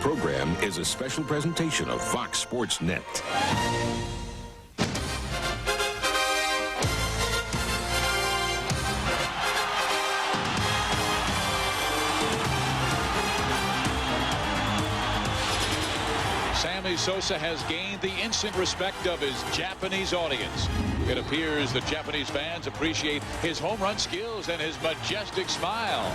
program is a special presentation of Fox Sports Net. Sammy Sosa has gained the instant respect of his Japanese audience. It appears that Japanese fans appreciate his home run skills and his majestic smile.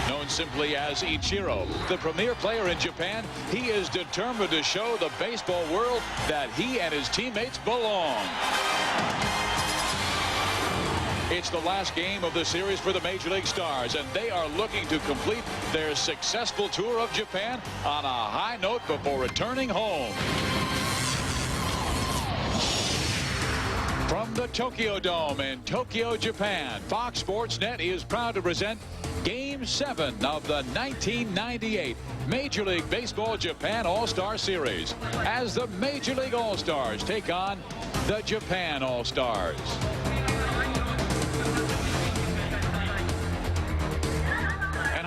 Known simply as Ichiro, the premier player in Japan, he is determined to show the baseball world that he and his teammates belong. It's the last game of the series for the Major League Stars, and they are looking to complete their successful tour of Japan on a high note before returning home. From the Tokyo Dome in Tokyo, Japan, Fox Sports Net is proud to present Game 7 of the 1998 Major League Baseball Japan All-Star Series as the Major League All-Stars take on the Japan All-Stars.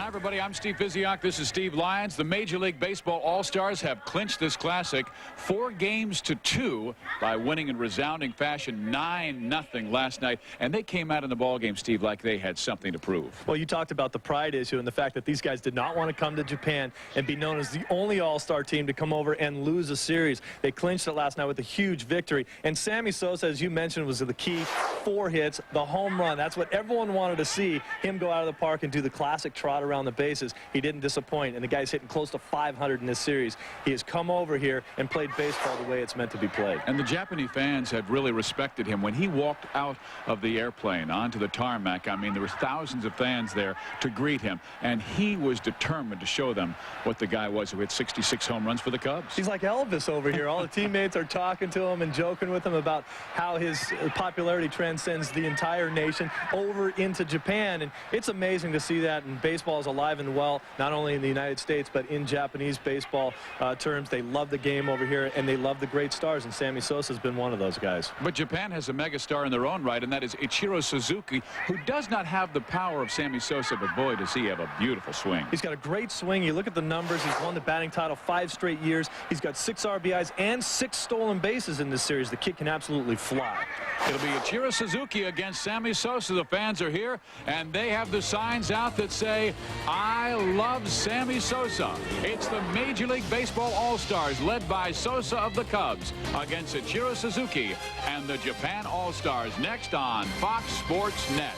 Everybody, I'm Steve Biziak. This is Steve Lyons. The Major League Baseball All-Stars have clinched this classic 4-2 by winning in resounding fashion 9-0 last night. And they came out in the ballgame, Steve, like they had something to prove. Well, you talked about the pride issue and the fact that these guys did not want to come to Japan and be known as the only All-Star team to come over and lose a series. They clinched it last night with a huge victory. And Sammy Sosa, as you mentioned, was the key. 4 hits, the home run. That's what everyone wanted to see, him go out of the park and do the classic trot around the bases. He didn't disappoint, and the guy's hitting close to 500 in this series. He has come over here and played baseball the way it's meant to be played. And the Japanese fans have really respected him. When he walked out of the airplane onto the tarmac, I mean, there were thousands of fans there to greet him, and he was determined to show them what the guy was who hit 66 home runs for the Cubs. He's like Elvis over here. All the teammates are talking to him and joking with him about how his popularity transcends the entire nation over into Japan, and it's amazing to see that. And baseball is alive and well, not only in the United States, but in Japanese baseball terms. They love the game over here, and they love the great stars, and Sammy Sosa has been one of those guys. But Japan has a megastar in their own right, and that is Ichiro Suzuki, who does not have the power of Sammy Sosa, but boy, does he have a beautiful swing. He's got a great swing. You look at the numbers. He's won the batting title 5 straight years. He's got 6 RBIs and 6 stolen bases in this series. The kid can absolutely fly. It'll be Ichiro Suzuki against Sammy Sosa. The fans are here, and they have the signs out that say, "I love Sammy Sosa." It's the Major League Baseball All-Stars, led by Sosa of the Cubs, against Ichiro Suzuki and the Japan All-Stars, next on Fox Sports Net.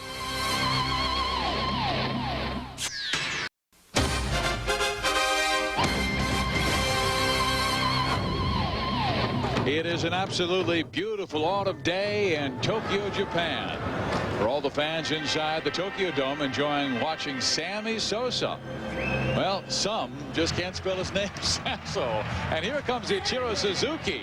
It is an absolutely beautiful autumn day in Tokyo, Japan. For all the fans inside the Tokyo Dome enjoying watching Sammy Sosa. Well, some just can't spell his name, Sasso. And here comes Ichiro Suzuki.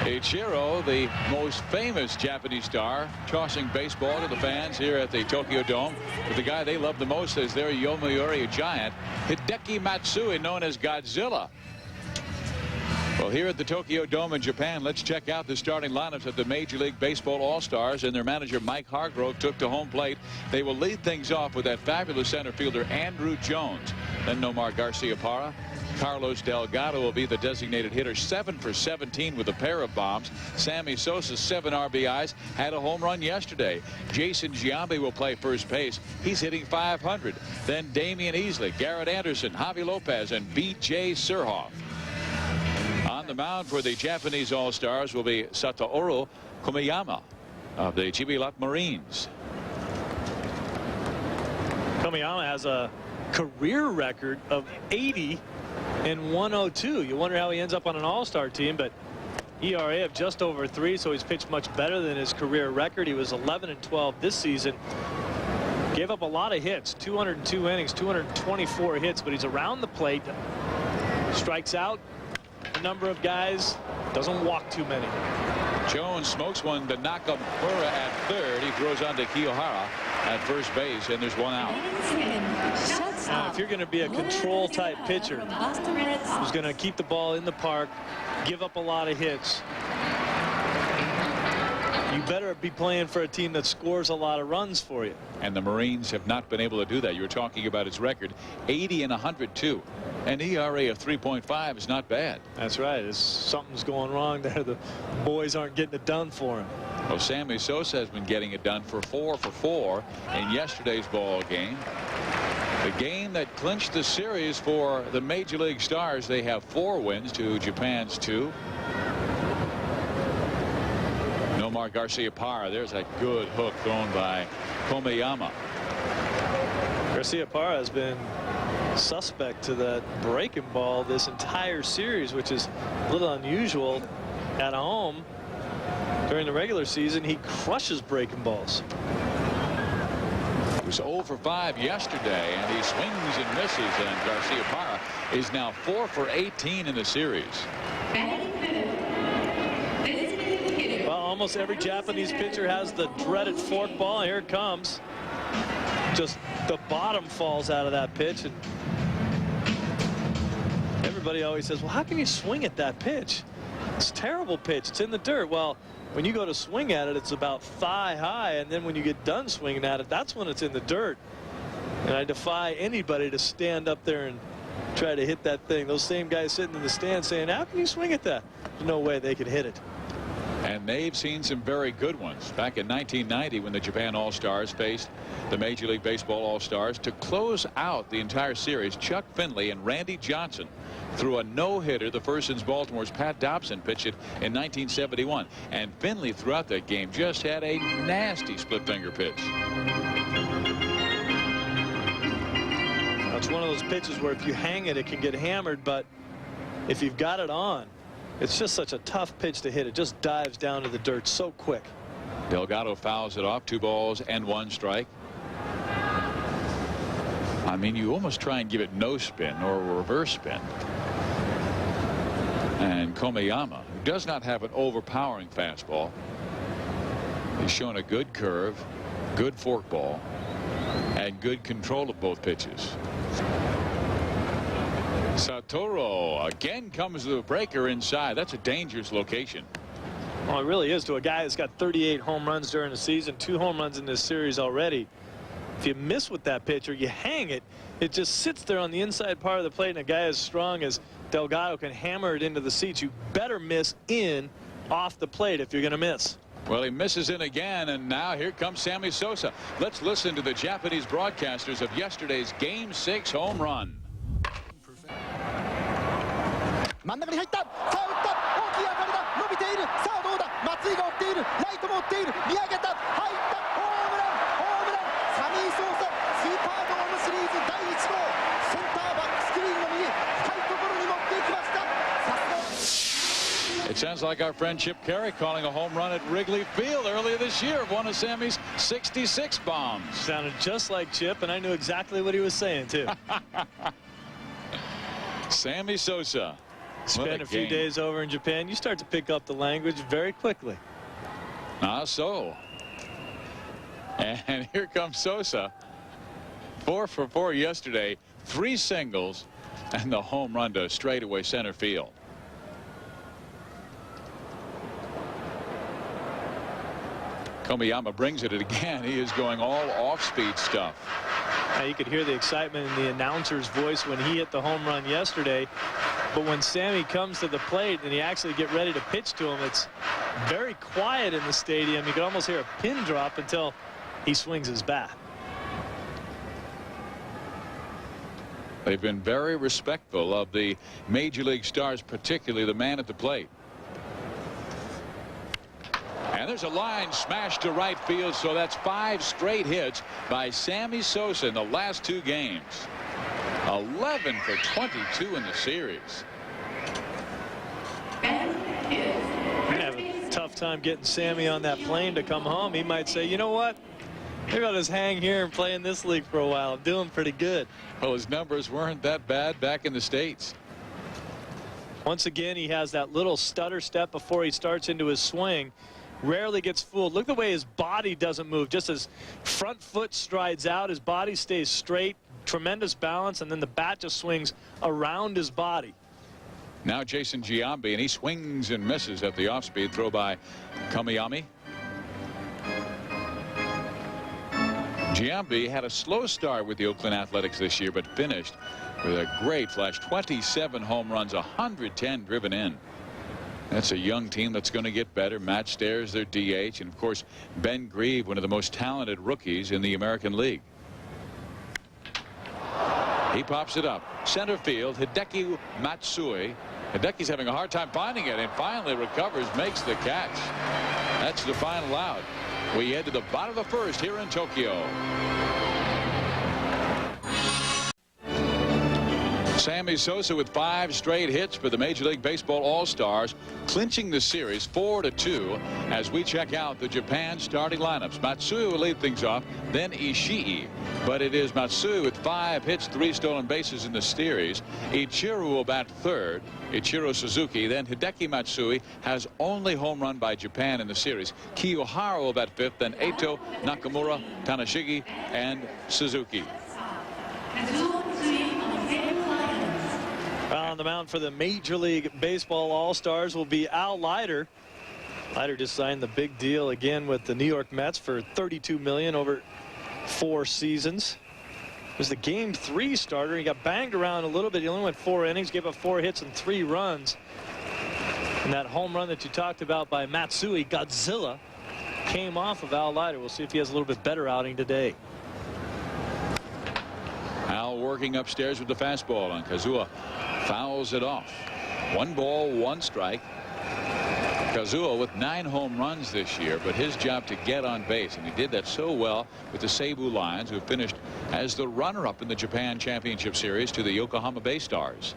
Ichiro, the most famous Japanese star, tossing baseball to the fans here at the Tokyo Dome. But the guy they love the most is their Yomiuri giant, Hideki Matsui, known as Godzilla. Well, here at the Tokyo Dome in Japan, let's check out the starting lineups of the Major League Baseball All-Stars, and their manager Mike Hargrove took to home plate. They will lead things off with that fabulous center fielder Andruw Jones. Then Nomar Garciaparra. Carlos Delgado will be the designated hitter, 7 for 17 with a pair of bombs. Sammy Sosa's 7 RBIs, had a home run yesterday. Jason Giambi will play first base. He's hitting 500. Then Damian Easley, Garrett Anderson, Javi Lopez, and B.J. Surhoff. On the mound for the Japanese All-Stars will be Satoru Komiyama of the Chibilat Marines. Komiyama has a career record of 80 and 102. You wonder how he ends up on an All-Star team, but ERA of just over 3, so he's pitched much better than his career record. He was 11 and 12 this season. Gave up a lot of hits, 202 innings, 224 hits, but he's around the plate, strikes out a number of guys, doesn't walk too many. Jones smokes one to Nakamura at third. He throws on to Kiyohara at first base, and there's one out. Now, if you're going to be a control type pitcher who's going to keep the ball in the park, give up a lot of hits, you better be playing for a team that scores a lot of runs for you. And the Marines have not been able to do that. You were talking about his record, 80 and 102. An ERA of 3.5 is not bad. That's right. Something's going wrong there. The boys aren't getting it done for him. Well, Sammy Sosa has been getting it done for 4 for 4 in yesterday's ball game. The game that clinched the series for the Major League Stars. They have 4 wins to Japan's 2. Nomar Garcia-Parra. There's a good hook thrown by Komiyama. Garcia-Parra has been suspect to that breaking ball this entire series, which is a little unusual at home. During the regular season, he crushes breaking balls. He was 0 for 5 yesterday, and he swings and misses, and Garcia-Parra is now 4 for 18 in the series. Well, almost every Japanese pitcher has the dreaded forkball. Here it comes. Just the bottom falls out of that pitch, and everybody always says, well, how can you swing at that pitch? It's a terrible pitch. It's in the dirt. Well, when you go to swing at it, it's about thigh high, and then when you get done swinging at it, that's when it's in the dirt. And I defy anybody to stand up there and try to hit that thing. Those same guys sitting in the stand saying, how can you swing at that? There's no way they could hit it. And they've seen some very good ones. Back in 1990, when the Japan All-Stars faced the Major League Baseball All-Stars, to close out the entire series, Chuck Finley and Randy Johnson threw a no-hitter. The first since Baltimore's Pat Dobson pitched it in 1971. And Finley, throughout that game, just had a nasty split-finger pitch. It's one of those pitches where if you hang it, it can get hammered, but if you've got it on, it's just such a tough pitch to hit. It just dives down to the dirt so quick. Delgado fouls it off. 2 balls and 1 strike. I mean, you almost try and give it no spin or a reverse spin. And Komiyama, who does not have an overpowering fastball, he's shown a good curve, good forkball, and good control of both pitches. Satoru again comes to the breaker inside. That's a dangerous location. Well, it really is to a guy that's got 38 home runs during the season, 2 home runs in this series already. If you miss with that pitch or you hang it, it just sits there on the inside part of the plate, and a guy as strong as Delgado can hammer it into the seats. You better miss in off the plate if you're going to miss. Well, he misses in again, and now here comes Sammy Sosa. Let's listen to the Japanese broadcasters of yesterday's Game 6 home run. 真ん中に入ったさあ打った大きい当たりだ伸びているさあどうだ松井が追っているライトも追っている見上げた入ったホームランサミー・ソーサスーパードームシリーズ第1号センターバックスクリーンの右深いところに持っていきましたさすが It sounds like our friend Chip Carey calling a home run at Wrigley Field earlier this year of one of Sammy's 66 bombs. Sounded just like Chip, and I knew exactly what he was saying, too. Sammy Sosa. Spent a few days over in Japan. You start to pick up the language very quickly. So. And here comes Sosa. 4 for 4 yesterday. 3 singles and the home run to straightaway center field. Komiyama brings it again. He is going all off-speed stuff. Now you could hear the excitement in the announcer's voice when he hit the home run yesterday. But when Sammy comes to the plate and he actually get ready to pitch to him, it's very quiet in the stadium. You can almost hear a pin drop until he swings his bat. They've been very respectful of the Major League Stars, particularly the man at the plate. And there's a line smashed to right field, so that's 5 straight hits by Sammy Sosa in the last 2 games. 11 for 22 in the series. You're have a tough time getting Sammy on that plane to come home. He might say, you know what? Maybe I'll just hang here and play in this league for a while. I'm doing pretty good. Well, his numbers weren't that bad back in the States. Once again, he has that little stutter step before he starts into his swing. Rarely gets fooled. Look at the way his body doesn't move. Just his front foot strides out, his body stays straight. Tremendous balance, and then the bat just swings around his body. Now Jason Giambi, and he swings and misses at the off-speed throw by Komiyama. Giambi had a slow start with the Oakland Athletics this year, but finished with a great flash. 27 home runs, 110 driven in. That's a young team that's going to get better. Matt Stairs, their DH, and of course Ben Grieve, one of the most talented rookies in the American League. He pops it up center field. Hideki Matsui. Hideki's having a hard time finding it and finally recovers, makes the catch. That's the final out. We head to the bottom of the first here in Tokyo. Sammy Sosa with 5 straight hits for the Major League Baseball All-Stars, clinching the series 4-2 as we check out the Japan starting lineups. Matsui will lead things off, then Ishii. But it is Matsui with 5 hits, 3 stolen bases in the series. Ichiro will bat third. Ichiro Suzuki. Then Hideki Matsui has only home run by Japan in the series. Kiyohara will bat fifth. Then Eto, Nakamura, Tanashigi, and Suzuki. On the mound for the Major League Baseball All-Stars will be Al Leiter. Leiter just signed the big deal again with the New York Mets for $32 million over 4 seasons. It was the Game 3 starter. He got banged around a little bit. He only went 4 innings, gave up 4 hits and 3 runs. And that home run that you talked about by Matsui, Godzilla, came off of Al Leiter. We'll see if he has a little bit better outing today. Al working upstairs with the fastball, and Kazuha fouls it off. 1 ball, 1 strike. Kazuha with 9 home runs this year, but his job to get on base, and he did that so well with the Seibu Lions, who finished as the runner-up in the Japan Championship Series to the Yokohama Bay Stars.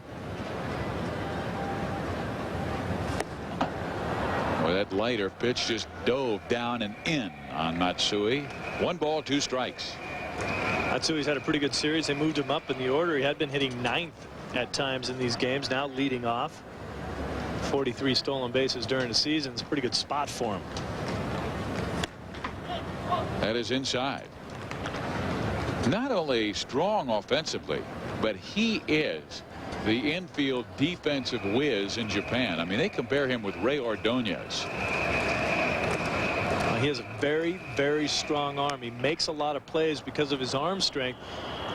Well, that Leiter pitch just dove down and in on Matsui. 1 ball, 2 strikes. Matsui's had a pretty good series. They moved him up in the order. He had been hitting 9th at times in these games, now leading off. 43 stolen bases during the season. It's a pretty good spot for him. That is inside. Not only strong offensively, but he is the infield defensive whiz in Japan. I mean, they compare him with Ray Ordonez. He has a very, very strong arm. He makes a lot of plays because of his arm strength.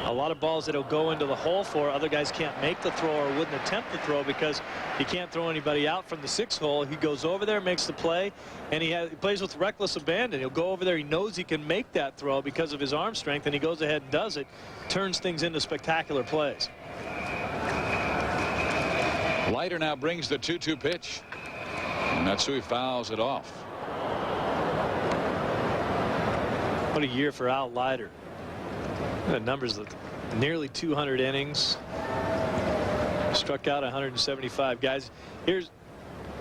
A lot of balls that he'll go into the hole for, other guys can't make the throw or wouldn't attempt the throw because he can't throw anybody out from the 6th hole. He goes over there, makes the play, and he plays with reckless abandon. He'll go over there. He knows he can make that throw because of his arm strength, and he goes ahead and does it, turns things into spectacular plays. Leiter now brings the 2-2 pitch, and Matsui fouls it off. What a year for Al Leiter. The numbers, nearly 200 innings, struck out 175 guys. Here's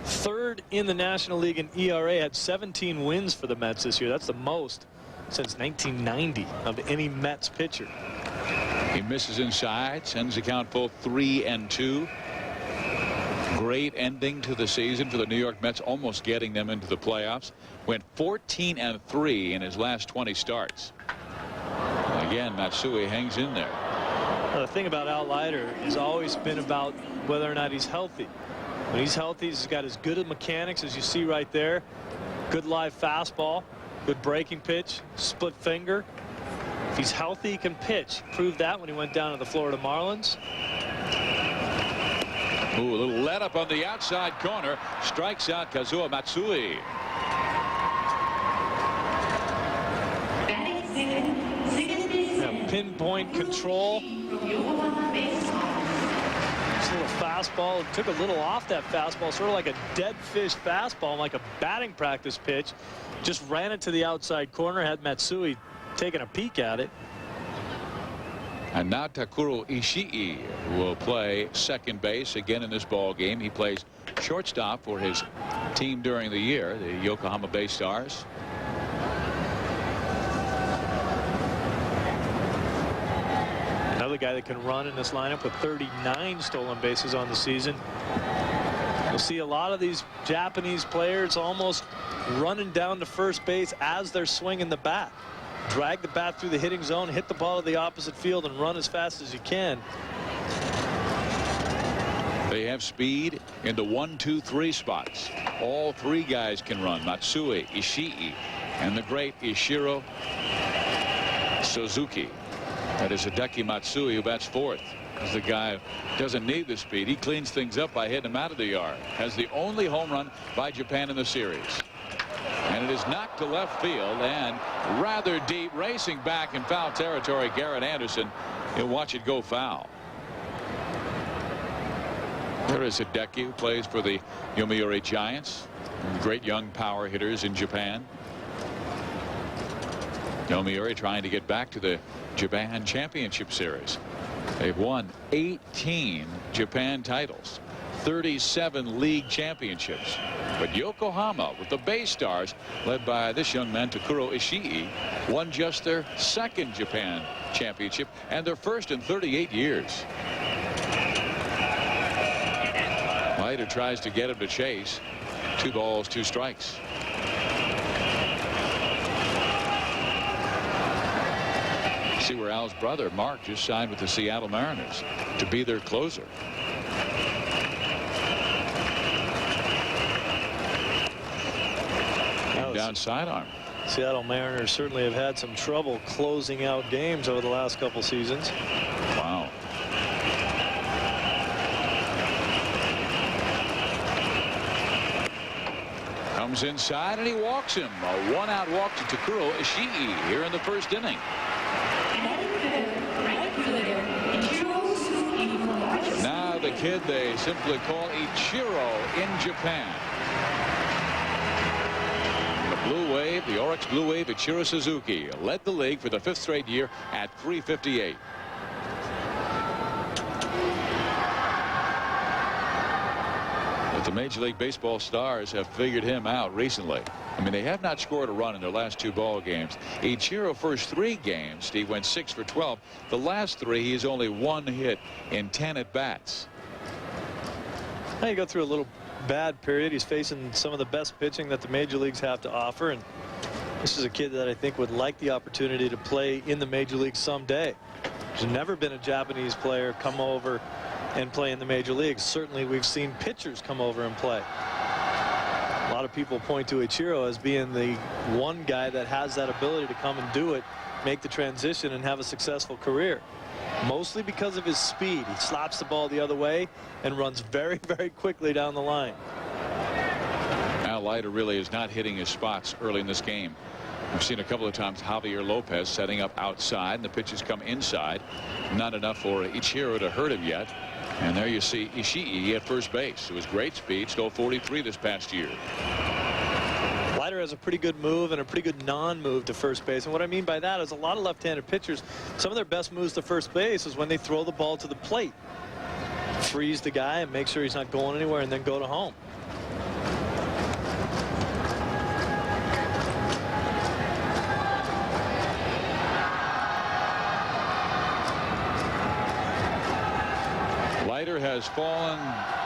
3rd in the National League in ERA, had 17 wins for the Mets this year. That's the most since 1990 of any Mets pitcher. He misses inside, sends the count full 3-2. Great ending to the season for the New York Mets, almost getting them into the playoffs. Went 14-3 in his last 20 starts. Again, Matsui hangs in there. Well, the thing about Al Leiter has always been about whether or not he's healthy. When he's healthy, he's got as good a mechanics as you see right there. Good live fastball, good breaking pitch, split finger. If he's healthy, he can pitch. Proved that when he went down to the Florida Marlins. Ooh, a little let up on the outside corner. Strikes out Kazuha Matsui. Pinpoint control. This little fastball took a little off that fastball, sort of like a dead fish fastball, like a batting practice pitch. Just ran it to the outside corner, had Matsui taking a peek at it. And now Takuro Ishii will play second base again in this ball game. He plays shortstop for his team during the year, the Yokohama Bay Stars. Another guy that can run in this lineup with 39 stolen bases on the season. You'll see a lot of these Japanese players almost running down to first base as they're swinging the bat. Drag the bat through the hitting zone, hit the ball to the opposite field, and run as fast as you can. They have speed in the 1, 2, 3 spots. All 3 guys can run. Matsui, Ishii, and the great Ishiro Suzuki. That is Hideki Matsui, who bats fourth. The guy doesn't need the speed. He cleans things up by hitting him out of the yard. Has the only home run by Japan in the series. And it is knocked to left field and rather deep, racing back in foul territory. Garrett Anderson. You'll watch it go foul. There is Hideki, who plays for the Yomiuri Giants. Great young power hitters in Japan. Yomiuri trying to get back to the Japan Championship Series. They've won 18 Japan titles, 37 league championships. But Yokohama, with the Bay Stars, led by this young man, Takuro Ishii, won just their second Japan championship and their first in 38 years. Leiter tries to get him to chase. 2 balls, 2 strikes. See where Al's brother Mark just signed with the Seattle Mariners to be their closer. Down sidearm. Seattle Mariners certainly have had some trouble closing out games over the last couple seasons. Wow. Comes inside and he walks him. A 1-out walk to Takuro Ishii here in the first inning. Now the kid they simply call Ichiro in Japan. The Blue Wave, the Oryx Blue Wave, Ichiro Suzuki led the league for the 5th straight year at .358. But the Major League Baseball stars have figured him out recently. I mean, they have not scored a run in their last 2 ball games. Ichiro first 3 games, Steve, went 6 for 12. The last 3, he's only 1 hit in 10 at bats. Now you go through a little bad period. He's facing some of the best pitching that the major leagues have to offer, and this is a kid that I think would like the opportunity to play in the major leagues someday. There's never been a Japanese player come over and play in the major leagues. Certainly we've seen pitchers come over and play. A lot of people point to Ichiro as being the one guy that has that ability to come and do it, make the transition, and have a successful career. Mostly because of his speed. He slaps the ball the other way and runs very, very quickly down the line. Al Leiter really is not hitting his spots early in this game. We've seen a couple of times Javier Lopez setting up outside, and the pitches come inside. Not enough for Ichiro to hurt him yet. And there you see Ishii at first base. It was great speed, stole 43 this past year. Leiter has a pretty good move and a pretty good non-move to first base. And what I mean by that is a lot of left-handed pitchers, some of their best moves to first base is when they throw the ball to the plate. Freeze the guy and make sure he's not going anywhere, and then go to home. Leiter has fallen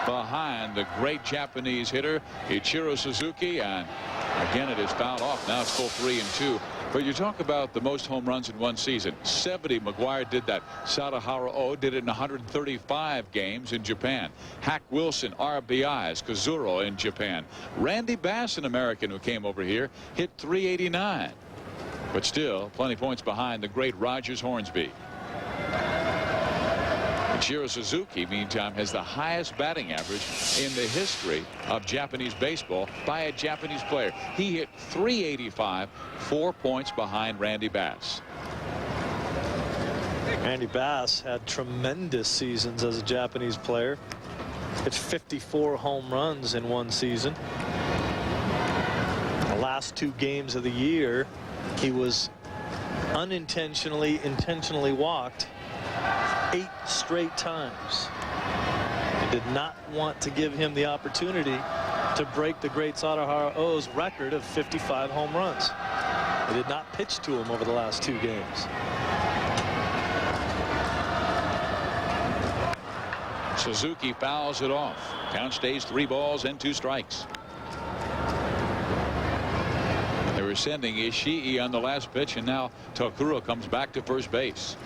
behind the great Japanese hitter Ichiro Suzuki, and again it is fouled off. Now it's full 3-2. But you talk about the most home runs in one season. 70. McGuire did that. Sadaharu O did it in 135 games in Japan. Hack Wilson, RBIs, Kazuro in Japan. Randy Bass, an American who came over here, hit 389. But still plenty points behind the great Rogers Hornsby. Ichiro Suzuki, meantime, has the highest batting average in the history of Japanese baseball by a Japanese player. He hit 385, 4 points behind Randy Bass. Randy Bass had tremendous seasons as a Japanese player. Hit 54 home runs in one season. The last 2 games of the year, he was unintentionally, intentionally walked 8 straight times. They did not want to give him the opportunity to break the great Sadaharu O's record of 55 home runs. They did not pitch to him over the last 2 games. Suzuki fouls it off. Count stays 3 balls and 2 strikes. They were sending Ishii on the last pitch, and now Takuro comes back to first base.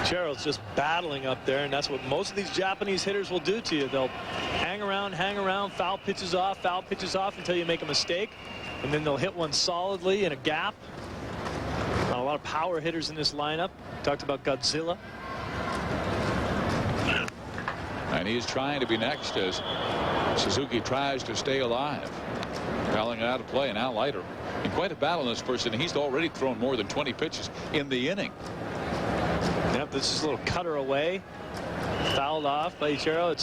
Ichiro's just battling up there, and that's what most of these Japanese hitters will do to you. They'll hang around, foul pitches off until you make a mistake, and then they'll hit one solidly in a gap. a lot of power hitters in this lineup. Talked about Godzilla. And he's trying to be next as Suzuki tries to stay alive. Fouling it out of play, and now Leiter in quite a battle in this first inning. He's already thrown more than 20 pitches in the inning. Yep, this is a little cutter away. Fouled off by Ichiro.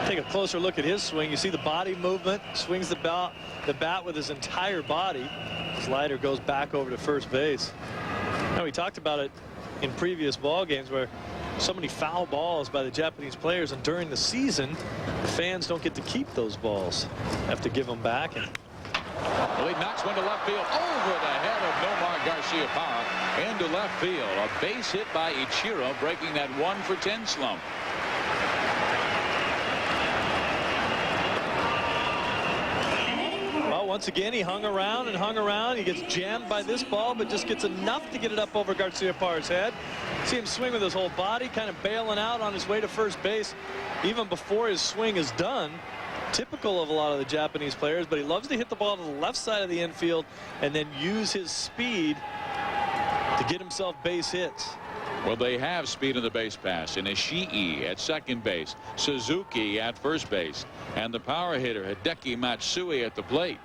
Take a closer look at his swing. You see the body movement. Swings the bat with his entire body. Leiter goes back over to first base. Now, we talked about it in previous ball games where so many foul balls by the Japanese players, and during the season the fans don't get to keep those balls. Have to give them back. And well, he knocks one to left field over the head of Nomar Garcia-Parra into left field. A base hit by Ichiro, breaking that 1-for-10 slump. Well, once again, he hung around and hung around. He gets jammed by this ball, but just gets enough to get it up over Garcia-Parra's head. See him swing with his whole body, kind of bailing out on his way to first base even before his swing is done. Typical of a lot of the Japanese players, but he loves to hit the ball to the left side of the infield and then use his speed to get himself base hits. Well, they have speed in the base pass. And Ishii at second base, Suzuki at first base, and the power hitter Hideki Matsui at the plate.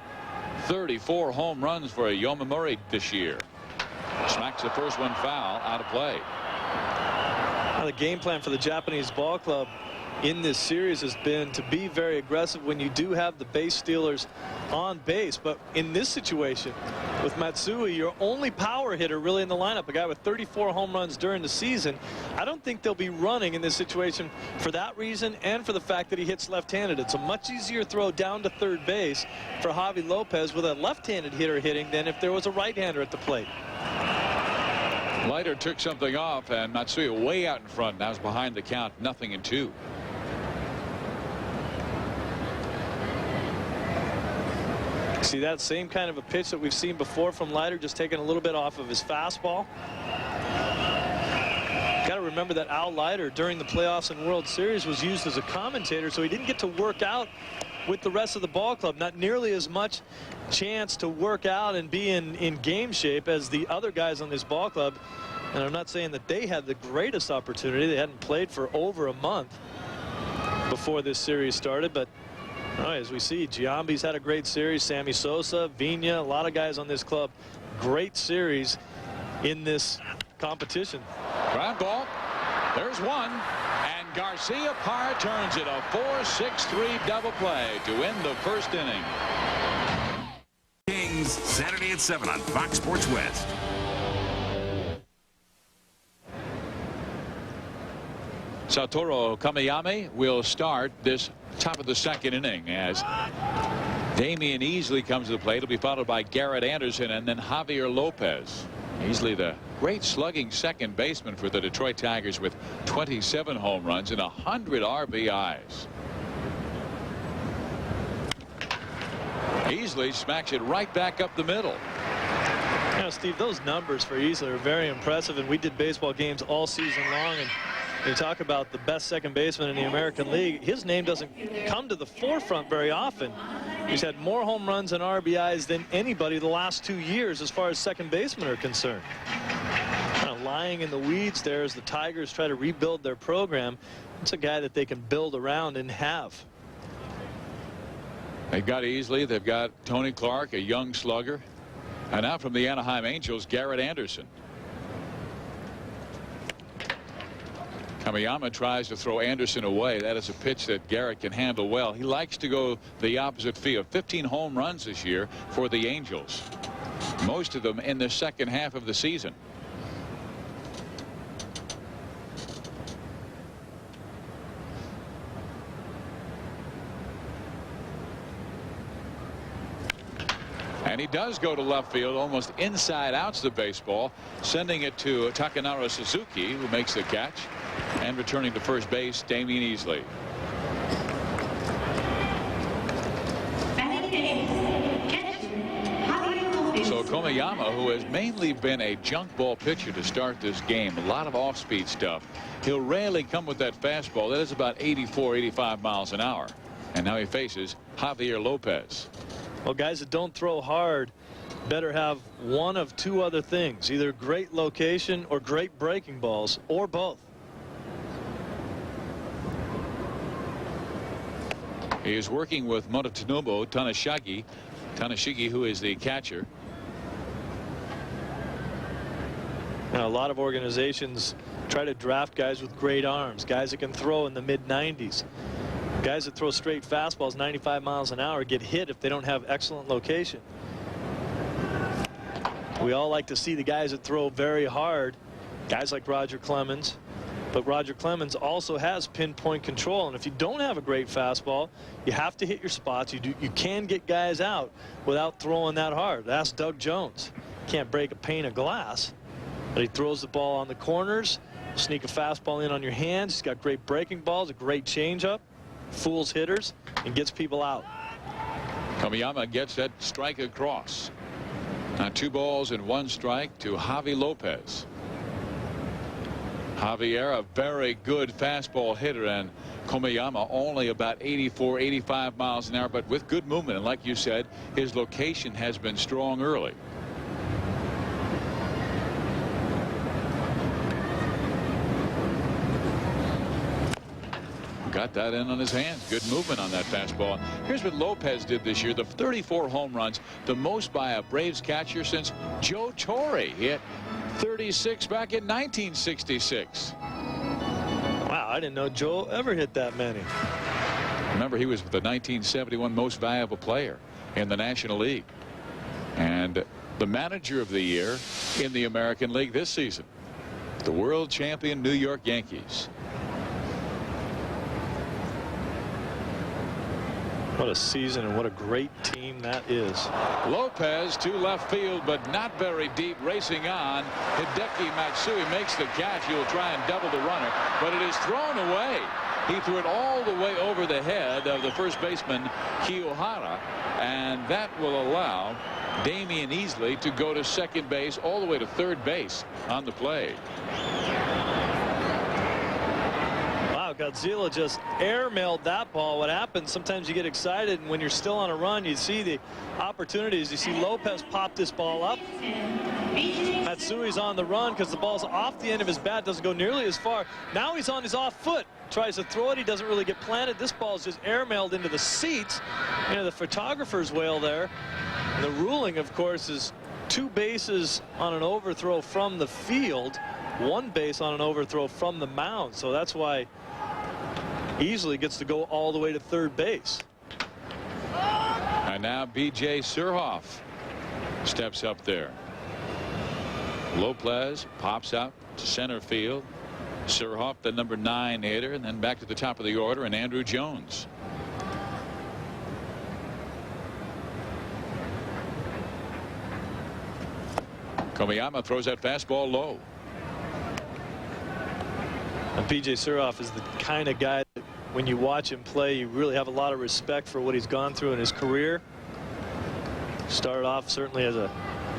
34 home runs for Yomamori this year. Smacks the first one foul, out of play. Now, the game plan for the Japanese ball club in this series has been to be very aggressive when you do have the base stealers on base. But in this situation with Matsui, your only power hitter really in the lineup, a guy with 34 home runs during the season, I don't think they'll be running in this situation for that reason and for the fact that he hits left-handed. It's a much easier throw down to third base for Javi Lopez with a left-handed hitter hitting than if there was a right-hander at the plate. Leiter took something off, and Matsui way out in front. Now it's behind the count, 0-2. See that same kind of a pitch that we've seen before from Leiter, just taking a little bit off of his fastball. Got to remember that Al Leiter during the playoffs and World Series was used as a commentator, so he didn't get to work out with the rest of the ball club. Not nearly as much chance to work out and be in game shape as the other guys on this ball club. And I'm not saying that they had the greatest opportunity. They hadn't played for over a month before this series started, but as we see, Giambi's had a great series. Sammy Sosa, Vina, a lot of guys on this club. Great series in this competition. Ground ball. There's one. And Garcia-Parra turns it a 4-6-3 double play to end the first inning. Kings, Saturday at 7 on Fox Sports West. Satoru Kamiyama will start this top of the second inning as Damian Easley comes to the plate. It'll be followed by Garrett Anderson and then Javier Lopez. Easley, the great slugging second baseman for the Detroit Tigers with 27 home runs and 100 RBIs. Easley smacks it right back up the middle. You know, Steve, those numbers for Easley are very impressive, and we did baseball games all season long, and you talk about the best second baseman in the American League. His name doesn't come to the forefront very often. He's had more home runs and RBIs than anybody the last 2 years as far as second basemen are concerned. Kind of lying in the weeds there as the Tigers try to rebuild their program. It's a guy that they can build around and have. They've got Easley. They've got Tony Clark, a young slugger. And now from the Anaheim Angels, Garrett Anderson. Kamiyama tries to throw Anderson away. That is a pitch that Garrett can handle well. He likes to go the opposite field. 15 home runs this year for the Angels. Most of them in the second half of the season. And he does go to left field, almost inside outs the baseball, sending it to Takanaro Suzuki, who makes the catch. And returning to first base, Damian Easley. So Kamiyama, who has mainly been a junk ball pitcher to start this game, a lot of off-speed stuff. He'll rarely come with that fastball. That is about 84, 85 miles an hour. And now he faces Javier Lopez. Well, guys that don't throw hard better have one of two other things, either great location or great breaking balls, or both. He is working with Motonobu Tanashigi, who is the catcher. Now, a lot of organizations try to draft guys with great arms, guys that can throw in the mid-90s. Guys that throw straight fastballs 95 miles an hour get hit if they don't have excellent location. We all like to see the guys that throw very hard, guys like Roger Clemens. But Roger Clemens also has pinpoint control, and if you don't have a great fastball, you have to hit your spots. You can get guys out without throwing that hard. Ask Doug Jones. Can't break a pane of glass, but he throws the ball on the corners, sneak a fastball in on your hands. He's got great breaking balls, a great changeup, fools hitters, and gets people out. Komiyama gets that strike across. Now 2 balls and 1 strike to Javi Lopez. Javier, a very good fastball hitter, and Komiyama only about 84, 85 miles an hour, but with good movement. And like you said, his location has been strong early. Got that in on his hands. Good movement on that fastball. Here's what Lopez did this year. The 34 home runs, the most by a Braves catcher since Joe Torre. He hit 36 back in 1966. Wow, I didn't know Joe ever hit that many. Remember, he was the 1971 most valuable player in the National League and the manager of the year in the American League this season. The world champion New York Yankees. What a season and what a great team that is. Lopez to left field, but not very deep, racing on. Hideki Matsui makes the catch. He will try and double the runner, but it is thrown away. He threw it all the way over the head of the first baseman Kiyohara, and that will allow Damian Easley to go to second base all the way to third base on the play. Godzilla just airmailed that ball. What happens, sometimes you get excited, and when you're still on a run, you see the opportunities. You see Lopez pop this ball up. Matsui's on the run because the ball's off the end of his bat, doesn't go nearly as far. Now he's on his off foot, tries to throw it. He doesn't really get planted. This ball's just airmailed into the seats. You know, the photographer's whale there. And the ruling, of course, is 2 bases on an overthrow from the field, 1 base on an overthrow from the mound. So that's why Easley gets to go all the way to third base. And now B.J. Surhoff steps up there. Lopez pops out to center field. Surhoff, the number 9 hitter, and then back to the top of the order, and Andrew Jones. Komiyama throws that fastball low. And P.J. Surhoff is the kind of guy that when you watch him play, you really have a lot of respect for what he's gone through in his career. Started off certainly as a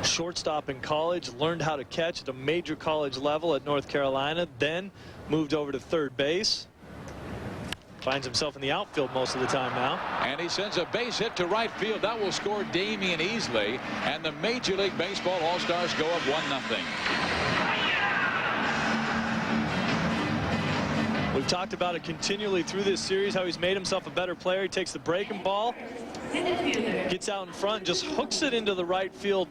shortstop in college, learned how to catch at a major college level at North Carolina, then moved over to third base. Finds himself in the outfield most of the time now. And he sends a base hit to right field. That will score Damian Easley. And the Major League Baseball All-Stars go up 1-0. We've talked about it continually through this series, how he's made himself a better player. He takes the breaking ball, gets out in front, just hooks it into the right field,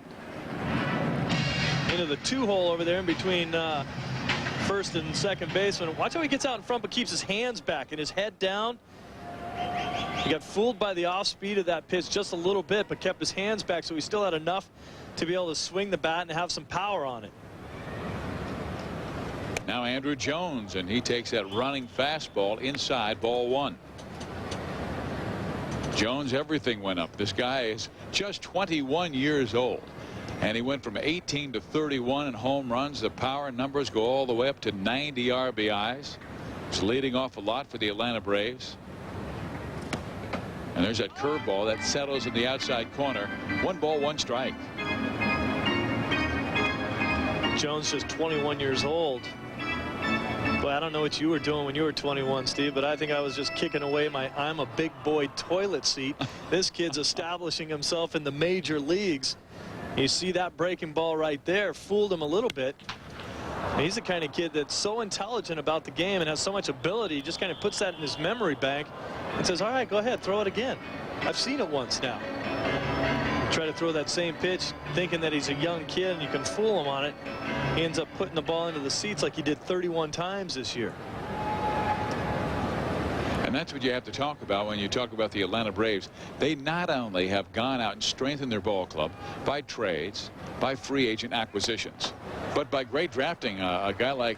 into the 2-hole over there in between first and second baseman. Watch how he gets out in front but keeps his hands back and his head down. He got fooled by the off speed of that pitch just a little bit, but kept his hands back, so he still had enough to be able to swing the bat and have some power on it. Now Andrew Jones, and he takes that running fastball inside, ball 1. Jones, everything went up. This guy is just 21 years old, and he went from 18 to 31 in home runs. The power numbers go all the way up to 90 RBIs. He's leading off a lot for the Atlanta Braves. And there's that curveball that settles in the outside corner. 1 ball, 1 strike. Jones just 21 years old. Well, I don't know what you were doing when you were 21, Steve, but I think I was just kicking away my I'm a big boy toilet seat. This kid's establishing himself in the major leagues. You see that breaking ball right there fooled him a little bit. He's the kind of kid that's so intelligent about the game and has so much ability. He just kind of puts that in his memory bank and says, all right, go ahead, throw it again. I've seen it once now. You try to throw that same pitch thinking that he's a young kid and you can fool him on it. He ends up putting the ball into the seats like he did 31 times this year. And that's what you have to talk about when you talk about the Atlanta Braves. They not only have gone out and strengthened their ball club by trades, by free agent acquisitions, but by great drafting. A guy like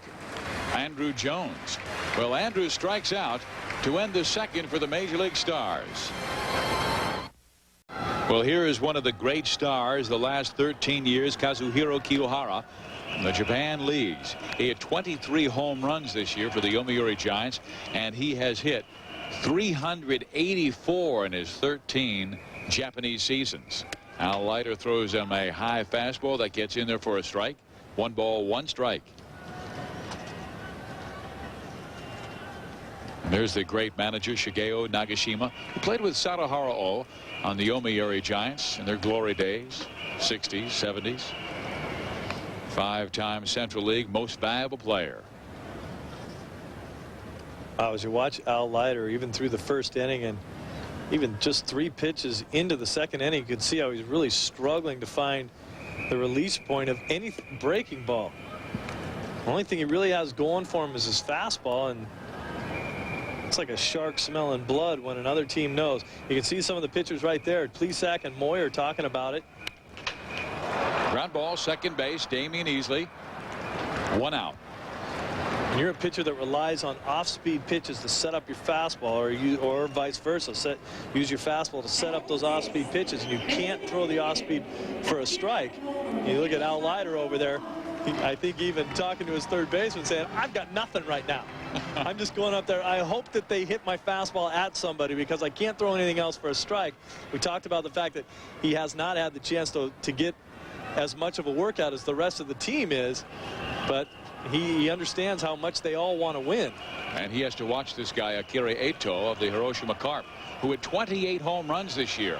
Andrew Jones. Well, Andrew strikes out to end the second for the Major League Stars. Well, here is one of the great stars the last 13 years, Kazuhiro Kiyohara, in the Japan leagues. He had 23 home runs this year for the Yomiuri Giants, and he has hit 384 in his 13 Japanese seasons. Al Leiter throws him a high fastball that gets in there for a strike. 1 ball, 1 strike. And there's the great manager Shigeo Nagashima, who played with Sadaharu O on the Yomiuri Giants in their glory days, 60s, 70s. 5-time Central League most valuable player. As you watch Al Leiter, even through the first inning and even just 3 pitches into the second inning, you could see how he's really struggling to find the release point of any breaking ball. The only thing he really has going for him is his fastball, and it's like a shark smelling blood when another team knows. You can see some of the pitchers right there. Plesac and Moyer talking about it. Ground ball, second base, Damian Easley. 1 out. And you're a pitcher that relies on off-speed pitches to set up your fastball, or vice versa. Use your fastball to set up those off-speed pitches, and you can't throw the off-speed for a strike. You look at Al Leiter over there. I think even talking to his third baseman saying, I've got nothing right now. I'm just going up there. I hope that they hit my fastball at somebody because I can't throw anything else for a strike. We talked about the fact that he has not had the chance to get as much of a workout as the rest of the team is, but he understands how much they all want to win. And he has to watch this guy, Akira Ito of the Hiroshima Carp, who had 28 home runs this year.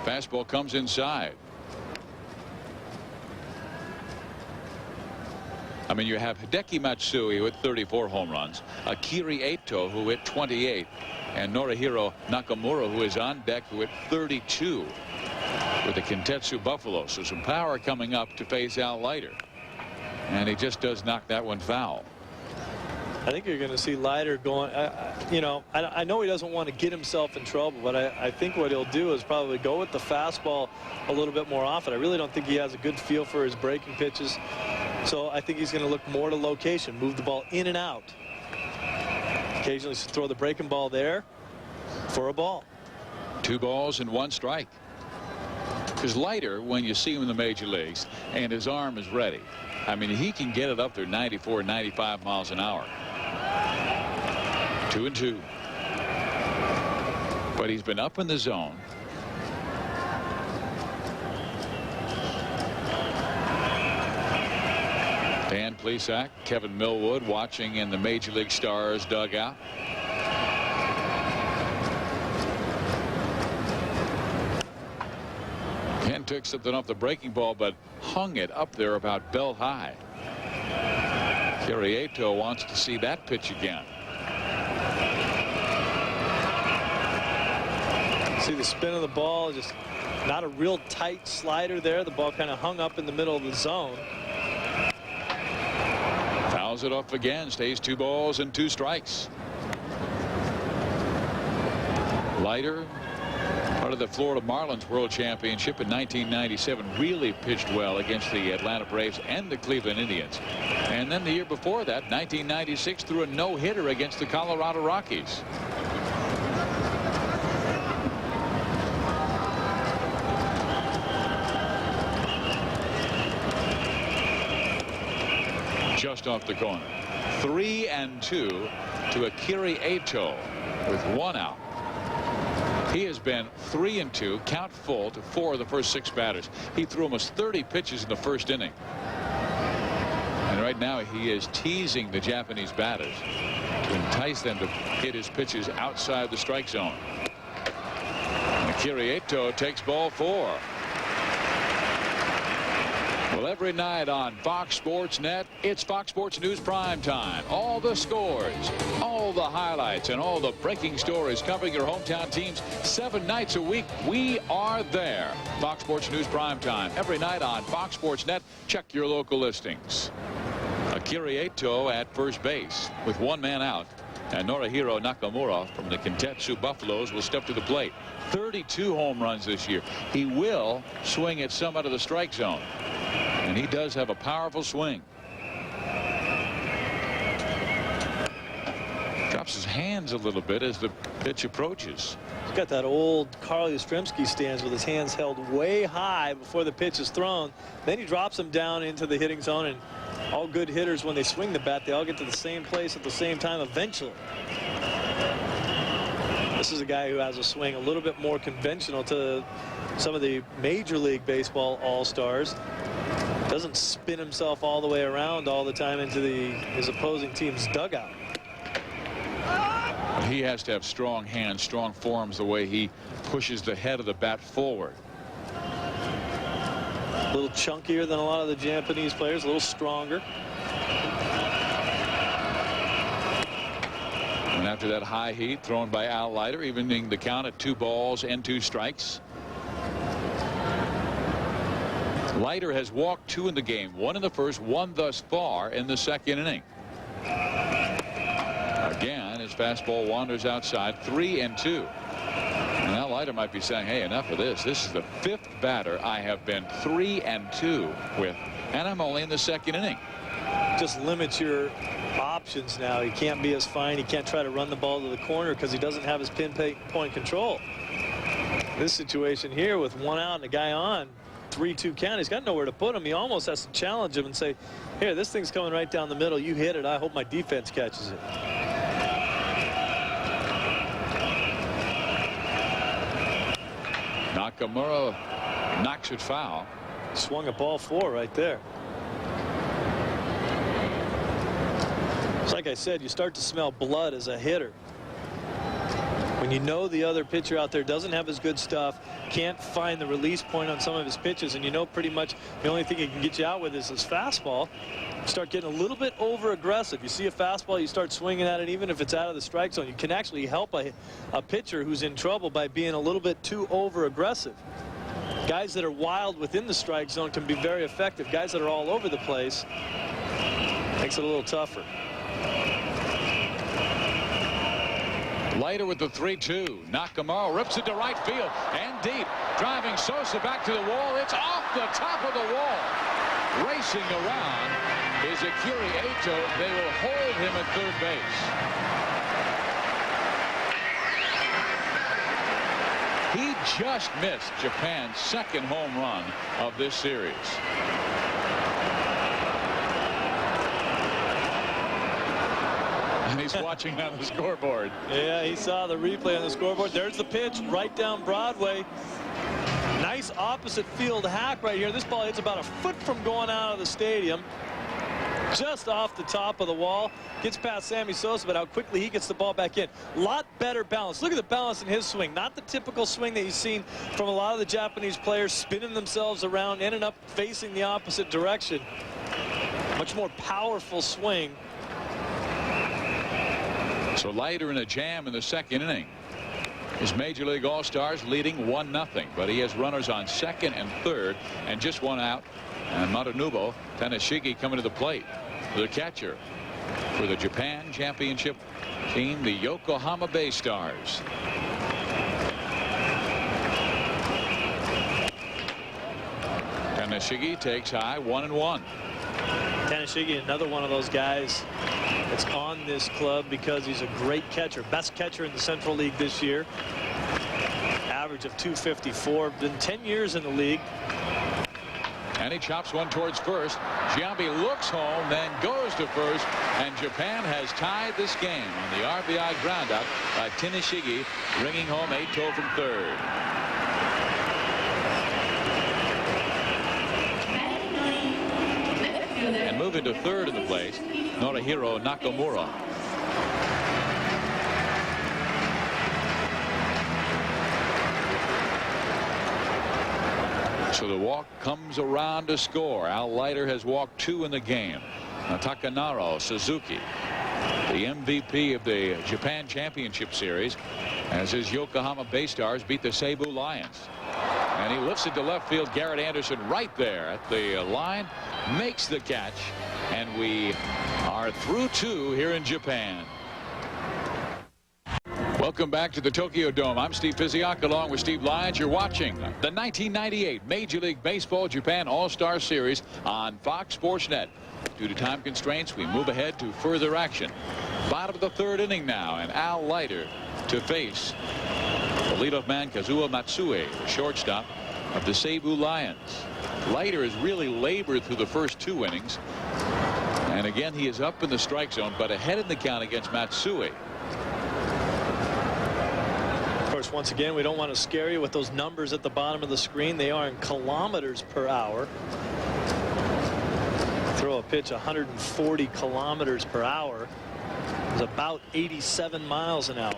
Fastball comes inside. I mean, you have Hideki Matsui, who hit 34 home runs, Akira Ito, who hit 28, and Norihiro Nakamura, who is on deck, who hit 32 with the Kintetsu Buffalo. So some power coming up to face Al Leiter. And he just does knock that one foul. I think you're going to see Leiter going, you know, I know he doesn't want to get himself in trouble, but I think what he'll do is probably go with the fastball a little bit more often. I really don't think he has a good feel for his breaking pitches. So I think he's going to look more to location, move the ball in and out. Occasionally throw the breaking ball there for a ball. 2 balls and 1 strike. Because Leiter, when you see him in the major leagues and his arm is ready, I mean, he can get it up there 94, 95 miles an hour. 2-2. But he's been up in the zone. Dan Plesac, Kevin Millwood watching in the Major League Stars dugout. Ken took something off the breaking ball, but hung it up there about belt high. Kirieto wants to see that pitch again. See the spin of the ball, just not a real tight slider there. The ball kind of hung up in the middle of the zone. Fouls it off again, stays 2 balls and 2 strikes. Leiter, part of the Florida Marlins World Championship in 1997, really pitched well against the Atlanta Braves and the Cleveland Indians. And then the year before that, 1996, threw a no-hitter against the Colorado Rockies. Just off the corner. 3-2 to Akira Ito with 1 out. He has been 3-2, count full, to 4 of the first 6 batters. He threw almost 30 pitches in the first inning. And right now he is teasing the Japanese batters to entice them to hit his pitches outside the strike zone. Akira Ito takes ball 4. Well, every night on Fox Sports Net, it's Fox Sports News Prime Time. All the scores, all the highlights, and all the breaking stories covering your hometown teams 7 nights a week. We are there. Fox Sports News Prime Time every night on Fox Sports Net. Check your local listings. Akira Ito at first base with 1 man out. And Norihiro Nakamura from the Kintetsu Buffaloes will step to the plate. 32 home runs this year. He will swing at some out of the strike zone. And he does have a powerful swing. Drops his hands a little bit as the pitch approaches. He's got that old Carl Yastrzemski stance with his hands held way high before the pitch is thrown. Then he drops them down into the hitting zone, and all good hitters, when they swing the bat, they all get to the same place at the same time eventually. This is a guy who has a swing a little bit more conventional to some of the Major League Baseball all-stars. Doesn't spin himself all the way around all the time into his opposing team's dugout. He has to have strong hands, strong forearms, the way he pushes the head of the bat forward. A little chunkier than a lot of the Japanese players, a little stronger. And after that high heat thrown by Al Leiter, evening the count at 2 balls and 2 strikes. Leiter has walked 2 in the game, 1 in the first, 1 thus far in the second inning. Again, his fastball wanders outside, 3-2. And Al Leiter might be saying, hey, enough of this. This is the 5th batter I have been 3-2 with, and I'm only in the second inning. Just limit your options now. He can't be as fine. He can't try to run the ball to the corner because he doesn't have his pinpoint control. This situation here with 1 out and a guy on, 3-2 count, he's got nowhere to put him. He almost has to challenge him and say, here, this thing's coming right down the middle. You hit it. I hope my defense catches it. Nakamura knocks it foul. Swung a ball 4 right there. It's like I said, you start to smell blood as a hitter. When you know the other pitcher out there doesn't have his good stuff, can't find the release point on some of his pitches, and you know pretty much the only thing he can get you out with is his fastball, you start getting a little bit over aggressive. You see a fastball, you start swinging at it even if it's out of the strike zone. You can actually help a pitcher who's in trouble by being a little bit too over aggressive. Guys that are wild within the strike zone can be very effective. Guys that are all over the place makes it a little tougher. Leiter with the 3-2. Nakamura rips it to right field and deep. Driving Sosa back to the wall. It's off the top of the wall. Racing around is Akira Ito. They will hold him at third base. He just missed Japan's 2nd home run of this series. And he's watching on the scoreboard. Yeah, he saw the replay on the scoreboard. There's the pitch right down Broadway. Nice opposite field hack right here. This ball hits about a foot from going out of the stadium. Just off the top of the wall. Gets past Sammy Sosa, but how quickly he gets the ball back in. A lot better balance. Look at the balance in his swing. Not the typical swing that you've seen from a lot of the Japanese players spinning themselves around, ending up facing the opposite direction. Much more powerful swing. So Leiter in a jam in the second inning. His Major League All-Stars leading 1-0, but he has runners on second and third and just 1 out. And Matsunobu Tanashiki coming to the plate. The catcher for the Japan Championship team, the Yokohama Bay Stars. Tanashiki takes high, 1-1. Tanashiki, another one of those guys that's on this club because he's a great catcher. Best catcher in the Central League this year. Average of .254. Been 10 years in the league. And he chops one towards first. Giambi looks home, then goes to first. And Japan has tied this game on the RBI groundout by Tanashiki, bringing home Ito from third. And moving to third in the place, Norihiro Nakamura. So the walk comes around to score. Al Leiter has walked 2 in the game. Now Takanaro Suzuki, the MVP of the Japan Championship Series, as his Yokohama Bay Stars beat the Seibu Lions. And he lifts it to left field. Garrett Anderson right there at the line makes the catch. And we are through 2 here in Japan. Welcome back to the Tokyo Dome. I'm Steve Physiak along with Steve Lyons. You're watching the 1998 Major League Baseball Japan All-Star Series on Fox Sports Net. Due to time constraints, we move ahead to further action. Bottom of the 3rd inning now, and Al Leiter to face the leadoff man Kazuo Matsue, the shortstop of the Seibu Lions. Leiter has really labored through the first 2 innings. And again, he is up in the strike zone, but ahead in the count against Matsue. Of course, once again, we don't want to scare you with those numbers at the bottom of the screen. They are in kilometers per hour. Throw a pitch 140 kilometers per hour is about 87 miles an hour.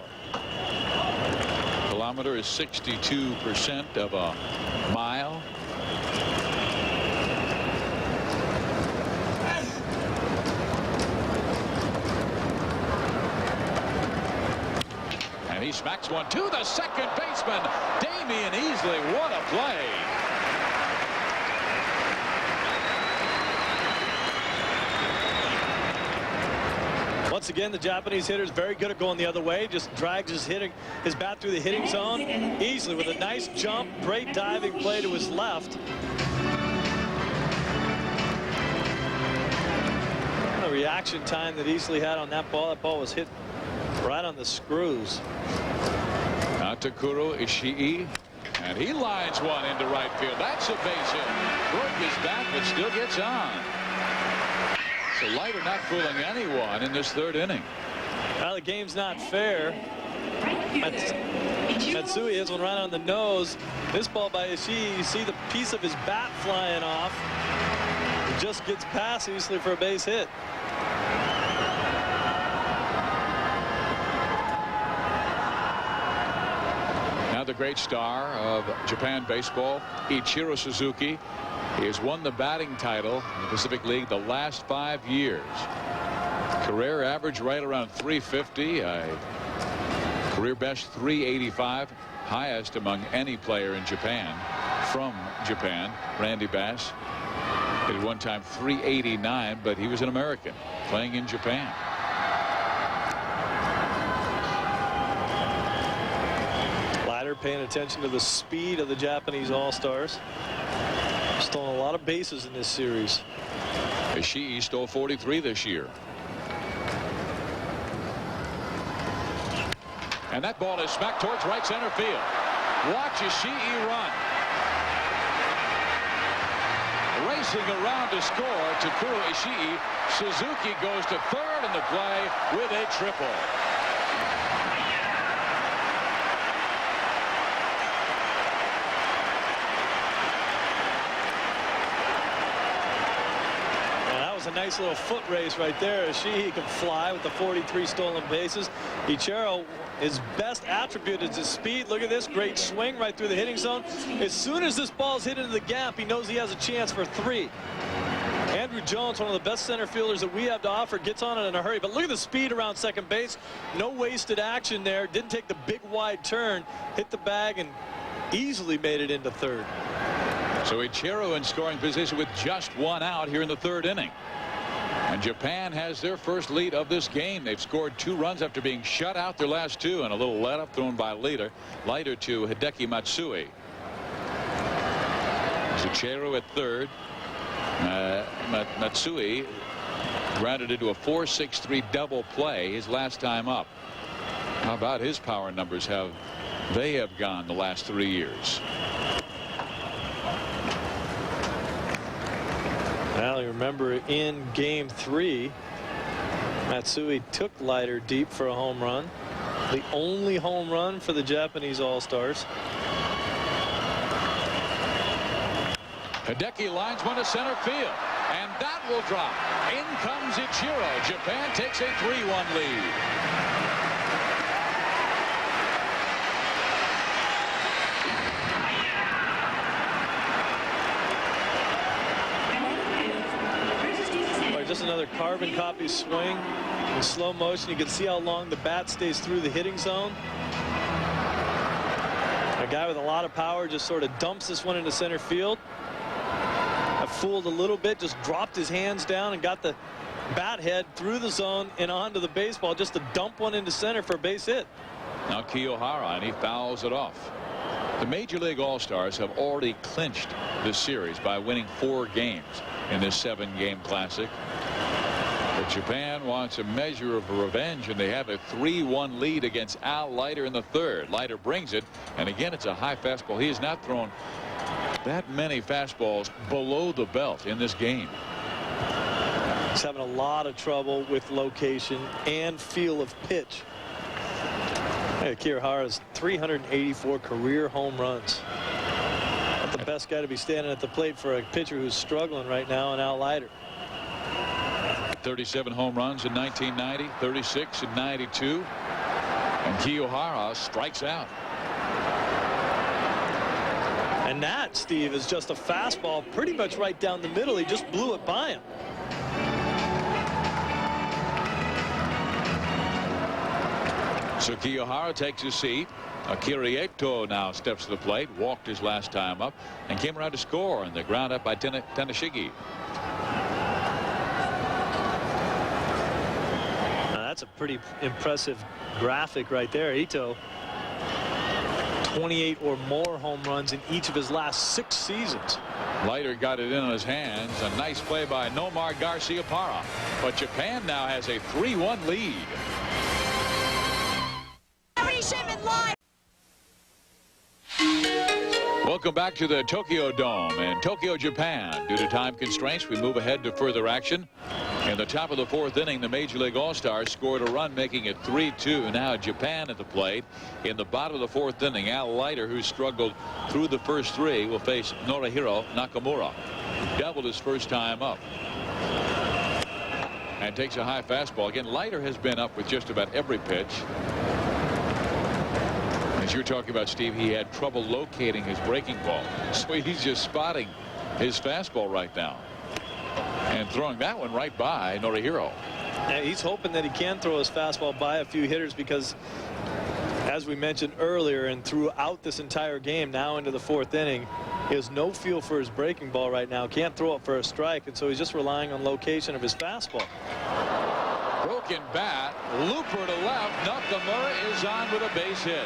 Kilometer is 62% of a mile. And he smacks one to the second baseman, Damian Easley. What a play. Once again, the Japanese hitter is very good at going the other way. Just drags his bat through the hitting zone easily with a nice jump. Great diving play to his left. The reaction time that Easley had on that ball. That ball was hit right on the screws. Now Takuro Ishii, and he lines one into right field. That's a base hit. Broke his bat, but still gets on. So Leiter not fooling anyone in this 3rd inning. Well, the game's not fair. Matsue is one right on the nose. This ball by Ishii, you see the piece of his bat flying off. It just gets past Easley for a base hit. Now the great star of Japan baseball, Ichiro Suzuki. He has won the batting title in the Pacific League the last 5 years. Career average right around 350. Career best 385. Highest among any player in Japan. From Japan, Randy Bass hit at one time 389, but he was an American playing in Japan. Leiter paying attention to the speed of the Japanese All-Stars. Stolen a lot of bases in this series. Ishii stole 43 this year. And that ball is smacked towards right center field. Watch Ishii run. Racing around to score, Takuro Ishii. Suzuki goes to 3rd in the play with a triple. A nice little foot race right there. Ishii can fly with the 43 stolen bases. Ichiro, his best attribute is his speed. Look at this great swing right through the hitting zone. As soon as this ball's hit into the gap, he knows he has a chance for 3. Andrew Jones, one of the best center fielders that we have to offer, gets on it in a hurry. But look at the speed around second base. No wasted action there. Didn't take the big wide turn. Hit the bag and easily made it into 3rd. So Ichiro in scoring position with just 1 out here in the 3rd inning. And Japan has their first lead of this game. They've scored 2 runs after being shut out their last 2, and a little let up thrown by Leiter to Hideki Matsue. Ichiro at 3rd. Matsue grounded into a 4-6-3 double play his last time up. How about his power numbers? How they have gone the last 3 years. Well, you remember in game 3, Matsue took Leiter deep for a home run. The only home run for the Japanese All-Stars. Hideki lines one to center field, and that will drop. In comes Ichiro. Japan takes a 3-1 lead. just another carbon copy swing in slow motion. You can see how long the bat stays through the hitting zone. A guy with a lot of power just sort of dumps this one into center field. I fooled a little bit, just dropped his hands down and got the bat head through the zone and onto the baseball just to dump one into center for a base hit. Now Kiyohara, and he fouls it off. The Major League All-Stars have already clinched this series by winning 4 games in this 7-game classic. But Japan wants a measure of revenge, and they have a 3-1 lead against Al Leiter in the 3rd. Leiter brings it, and again it's a high fastball. He has not thrown that many fastballs below the belt in this game. He's having a lot of trouble with location and feel of pitch. Hey, Kiyohara's 384 career home runs. Not the best guy to be standing at the plate for a pitcher who's struggling right now in Al Leiter. 37 home runs in 1990, 36 in 92, and Kiyohara strikes out. And that, Steve, is just a fastball pretty much right down the middle. He just blew it by him. So Kiyohara takes his seat. Akira Ieto now steps to the plate, walked his last time up, and came around to score on the ground up by Tanashigi. That's a pretty impressive graphic right there. Ito, 28 or more home runs in each of his last 6 seasons. Leiter got it in on his hands. A nice play by Nomar Garciaparra. But Japan now has a 3-1 lead. Welcome back to the Tokyo Dome in Tokyo, Japan. Due to time constraints, we move ahead to further action. In the top of the 4th inning, the Major League All-Stars scored a run, making it 3-2. Now Japan at the plate. In the bottom of the 4th inning, Al Leiter, who struggled through the first 3, will face Norihiro Nakamura. Doubled his first time up. And takes a high fastball. Again, Leiter has been up with just about every pitch. As you're talking about, Steve, he had trouble locating his breaking ball. So he's just spotting his fastball right now. And throwing that one right by Norihiro. Yeah, he's hoping that he can throw his fastball by a few hitters because, as we mentioned earlier and throughout this entire game, now into the 4th inning, he has no feel for his breaking ball right now. Can't throw it for a strike, and so he's just relying on location of his fastball. Broken bat, looper to left. Nakamura is on with a base hit.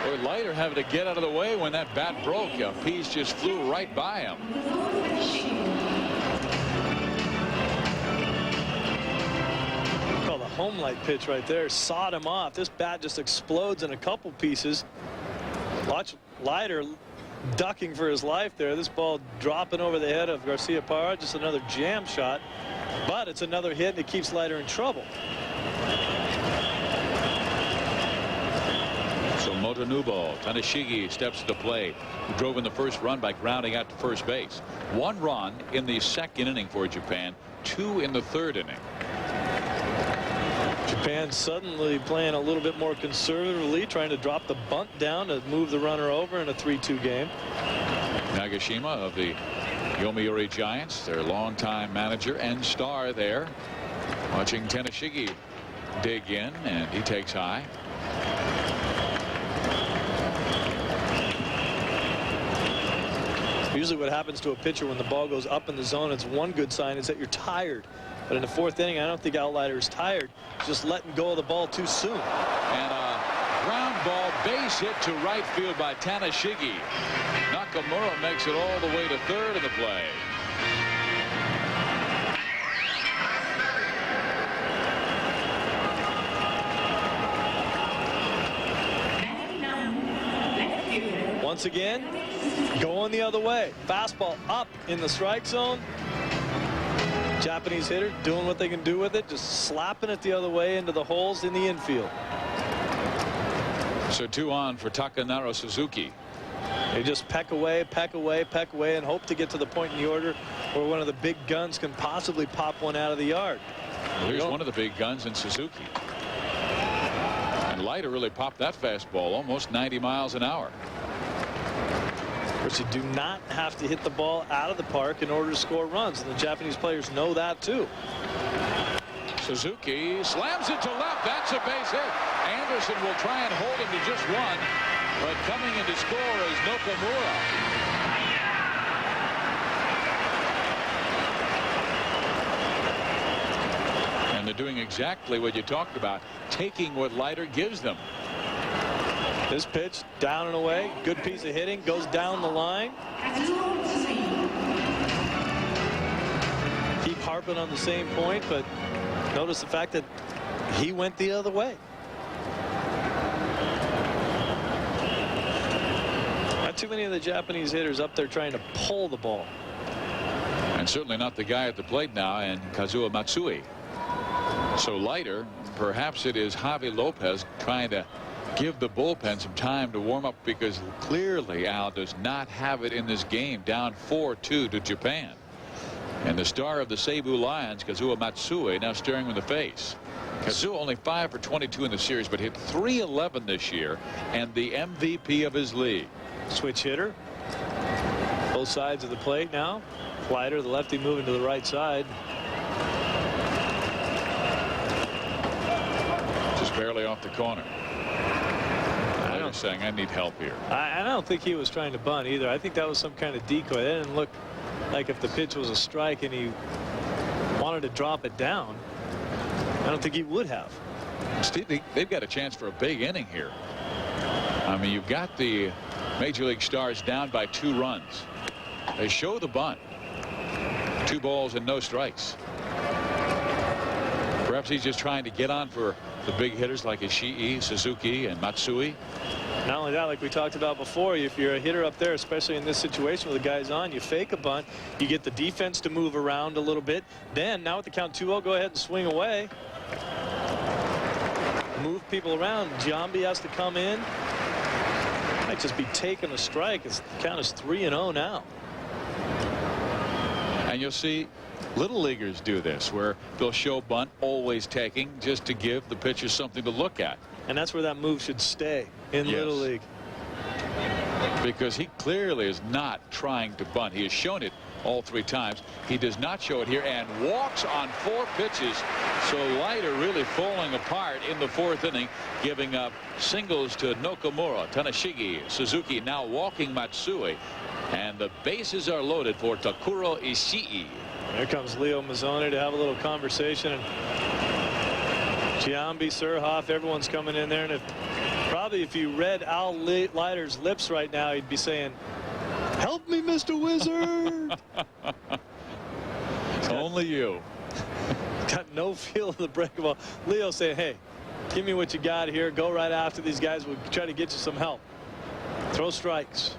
Boy, Leiter having to get out of the way when that bat broke. A piece just flew right by him. Call the home light pitch right there. Sawed him off. This bat just explodes in a couple pieces. Watch Leiter ducking for his life there. This ball dropping over the head of Garciaparra. Just another jam shot. But it's another hit, and it keeps Leiter in trouble. So Motonubo, Tanashigi steps to the plate. He drove in the first run by grounding out to first base. 1 run in the 2nd inning for Japan, 2 in the 3rd inning. Japan suddenly playing a little bit more conservatively, trying to drop the bunt down to move the runner over in a 3-2 game. Nagashima of the Yomiuri Giants, their longtime manager and star there, watching Tanashigi dig in, and he takes high. Usually what happens to a pitcher when the ball goes up in the zone, it's one good sign is that you're tired. But in the 4th inning, I don't think Al Leiter is tired. He's just letting go of the ball too soon. And a ground ball base hit to right field by Tanashigi. Nakamura makes it all the way to 3rd in the play. Once again, going the other way. Fastball up in the strike zone. Japanese hitter doing what they can do with it, just slapping it the other way into the holes in the infield. So 2 on for Takanaro Suzuki. They just peck away, peck away, peck away, and hope to get to the point in the order where one of the big guns can possibly pop one out of the yard. Well, here's one of the big guns in Suzuki. And Leiter really popped that fastball almost 90 miles an hour. But you do not have to hit the ball out of the park in order to score runs, and the Japanese players know that too. Suzuki slams it to left. That's a base hit. Anderson will try and hold him to just one, but coming in to score is Nakamura. And they're doing exactly what you talked about, taking what Leiter gives them. This pitch down and away, good piece of hitting, goes down the line. Keep harping on the same point, but notice the fact that he went the other way. Not too many of the Japanese hitters up there trying to pull the ball. And certainly not the guy at the plate now, and Kazuo Matsui. So Leiter, perhaps it is Javi Lopez trying to give the bullpen some time to warm up, because clearly Al does not have it in this game, down 4-2 to Japan. And the star of the Seibu Lions, Kazuo Matsui, now staring in the face. Kazuo only 5 for 22 in the series, but hit .311 this year, and the MVP of his league. Switch hitter. Both sides of the plate now. Leiter, the lefty, moving to the right side. Just barely off the corner. Saying I need help here. I don't think he was trying to bunt either. I think that was some kind of decoy. That didn't look like if the pitch was a strike and he wanted to drop it down. I don't think he would have. Steve, they've got a chance for a big inning here. I mean, you've got the Major League stars down by 2 runs. They show the bunt. 2 balls and no strikes. Perhaps he's just trying to get on for the big hitters like Ishii, Suzuki, and Matsui. Not only that, like we talked about before, if you're a hitter up there, especially in this situation with the guys on, you fake a bunt, you get the defense to move around a little bit. Then, now with the count 2-0, go ahead and swing away. Move people around. Giambi has to come in. Might just be taking a strike. The count is 3-0 now. And you'll see little leaguers do this, where they'll show bunt, always taking, just to give the pitcher something to look at. And that's where that move should stay in Little League. Because he clearly is not trying to bunt. He has shown it all 3 times. He does not show it here, and walks on 4 pitches. So Leiter really falling apart in the 4th inning, giving up singles to Nakamura, Tanashigi, Suzuki, now walking Matsui. And the bases are loaded for Takuro Ishii. Here comes Leo Mazzone to have a little conversation. And Giambi, Surhoff, everyone's coming in there. And probably if you read Al Leiter's lips right now, he'd be saying, "Help me, Mr. Wizard." Only you. Got no feel of the break ball. Leo saying, "Hey, give me what you got here. Go right after these guys. We'll try to get you some help. Throw strikes."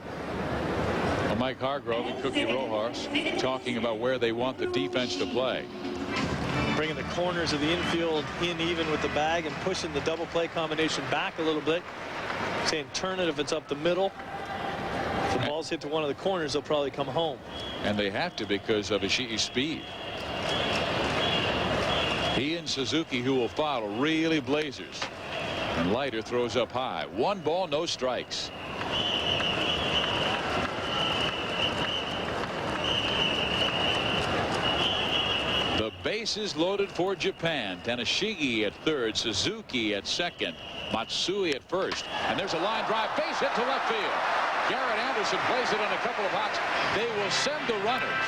Well, Mike Hargrove and Cookie Rojas talking about where they want the defense to play. Bringing the corners of the infield in even with the bag and pushing the double play combination back a little bit. Saying turn it if it's up the middle. If the ball's hit to one of the corners, they'll probably come home. And they have to because of Ishii's speed. He and Suzuki, who will follow, really blazers. And Leiter throws up high. 1 ball, no strikes. The bases loaded for Japan. Tanashigi at 3rd, Suzuki at 2nd, Matsui at 1st. And there's a line drive, base hit to left field. Garrett Anderson plays it in a couple of hops. They will send the runners.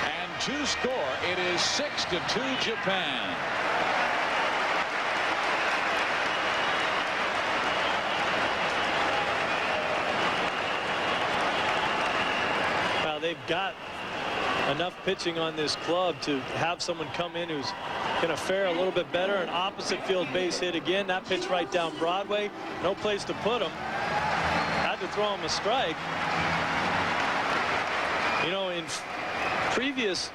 And to score, it is 6-2 Japan. Well, they've got enough pitching on this club to have someone come in who's going to fare a little bit better. An opposite field base hit again. That pitch right down Broadway. No place to put him. Had to throw him a strike. You know, in previous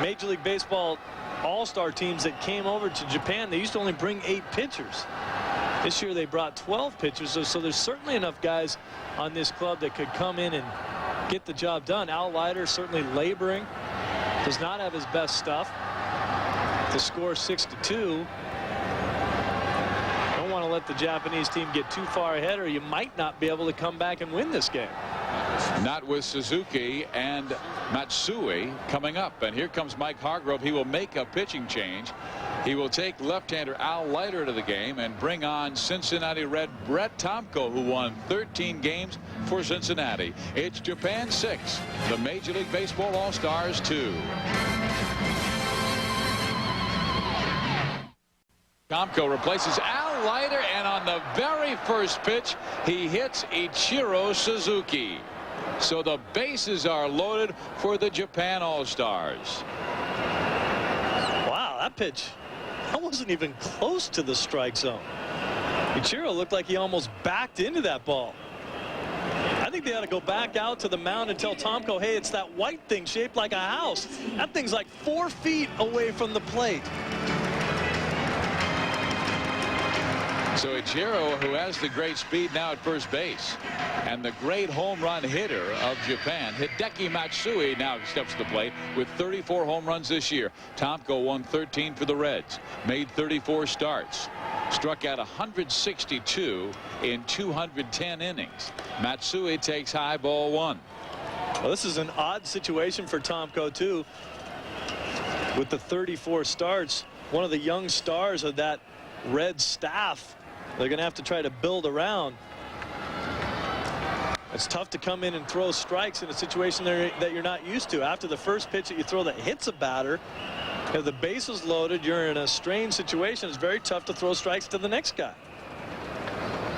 Major League Baseball all-star teams that came over to Japan, they used to only bring 8 pitchers. This year they brought 12 pitchers. So there's certainly enough guys on this club that could come in and get the job done. Al Leiter certainly laboring. Does not have his best stuff. The score 6-2. Don't want to let the Japanese team get too far ahead, or you might not be able to come back and win this game. Not with Suzuki and Matsui coming up. And here comes Mike Hargrove. He will make a pitching change. He will take left-hander Al Leiter to the game and bring on Cincinnati Red Brett Tomko, who won 13 games for Cincinnati. It's Japan 6, the Major League Baseball All-Stars 2. Tomko replaces Al Leiter, and on the very first pitch, he hits Ichiro Suzuki. So the bases are loaded for the Japan All-Stars. Wow, that pitch, that wasn't even close to the strike zone. Ichiro looked like he almost backed into that ball. I think they ought to go back out to the mound and tell Tomko, hey, it's that white thing shaped like a house. That thing's like 4 feet away from the plate. So Ichiro, who has the great speed now at first base, and the great home run hitter of Japan, Hideki Matsui, now steps to the plate with 34 home runs this year. Tomko won 13 for the Reds, made 34 starts, struck out 162 in 210 innings. Matsui takes high, ball 1. Well, this is an odd situation for Tomko, too. With the 34 starts, one of the young stars of that Red staff, they're going to have to try to build around. It's tough to come in and throw strikes in a situation that you're not used to. After the first pitch that you throw that hits a batter, if the base is loaded, you're in a strange situation. It's very tough to throw strikes to the next guy.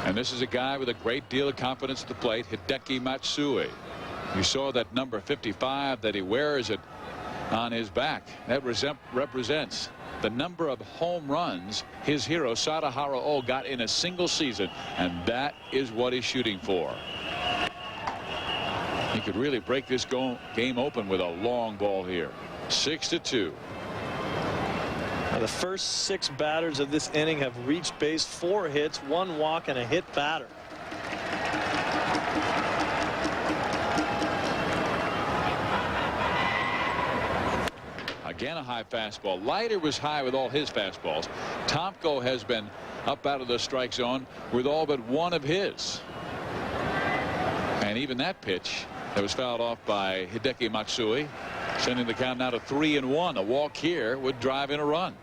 And this is a guy with a great deal of confidence at the plate, Hideki Matsui. You saw that number 55 that he wears it on his back. That represents the number of home runs his hero Sadaharu Oh got in a single season, and that is what he's shooting for. He could really break this game open with a long ball here. 6-2. Now, the first 6 batters of this inning have reached base, 4 hits, 1 walk, and a hit batter. Again, a high fastball. Leiter was high with all his fastballs. Tomko has been up out of the strike zone with all but one of his. And even that pitch that was fouled off by Hideki Matsui, sending the count now to 3-1. A walk here would drive in a run.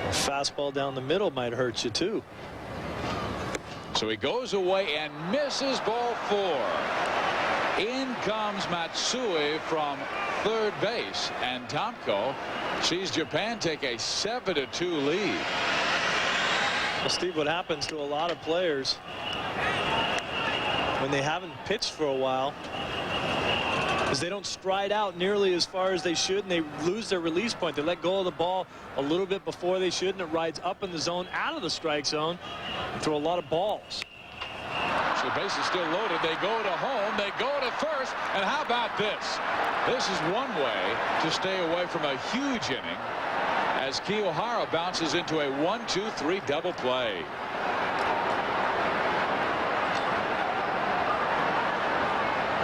A fastball down the middle might hurt you, too. So he goes away and misses ball 4. In comes Matsui from third base, and Tomko sees Japan take a 7-2 lead. Well, Steve, what happens to a lot of players when they haven't pitched for a while is they don't stride out nearly as far as they should, and they lose their release point. They let go of the ball a little bit before they should, and it rides up in the zone, out of the strike zone, and throw a lot of balls. So the base is still loaded. They go to home. They go to first. And how about this? This is one way to stay away from a huge inning as Kiyohara bounces into a 1-2-3 double play.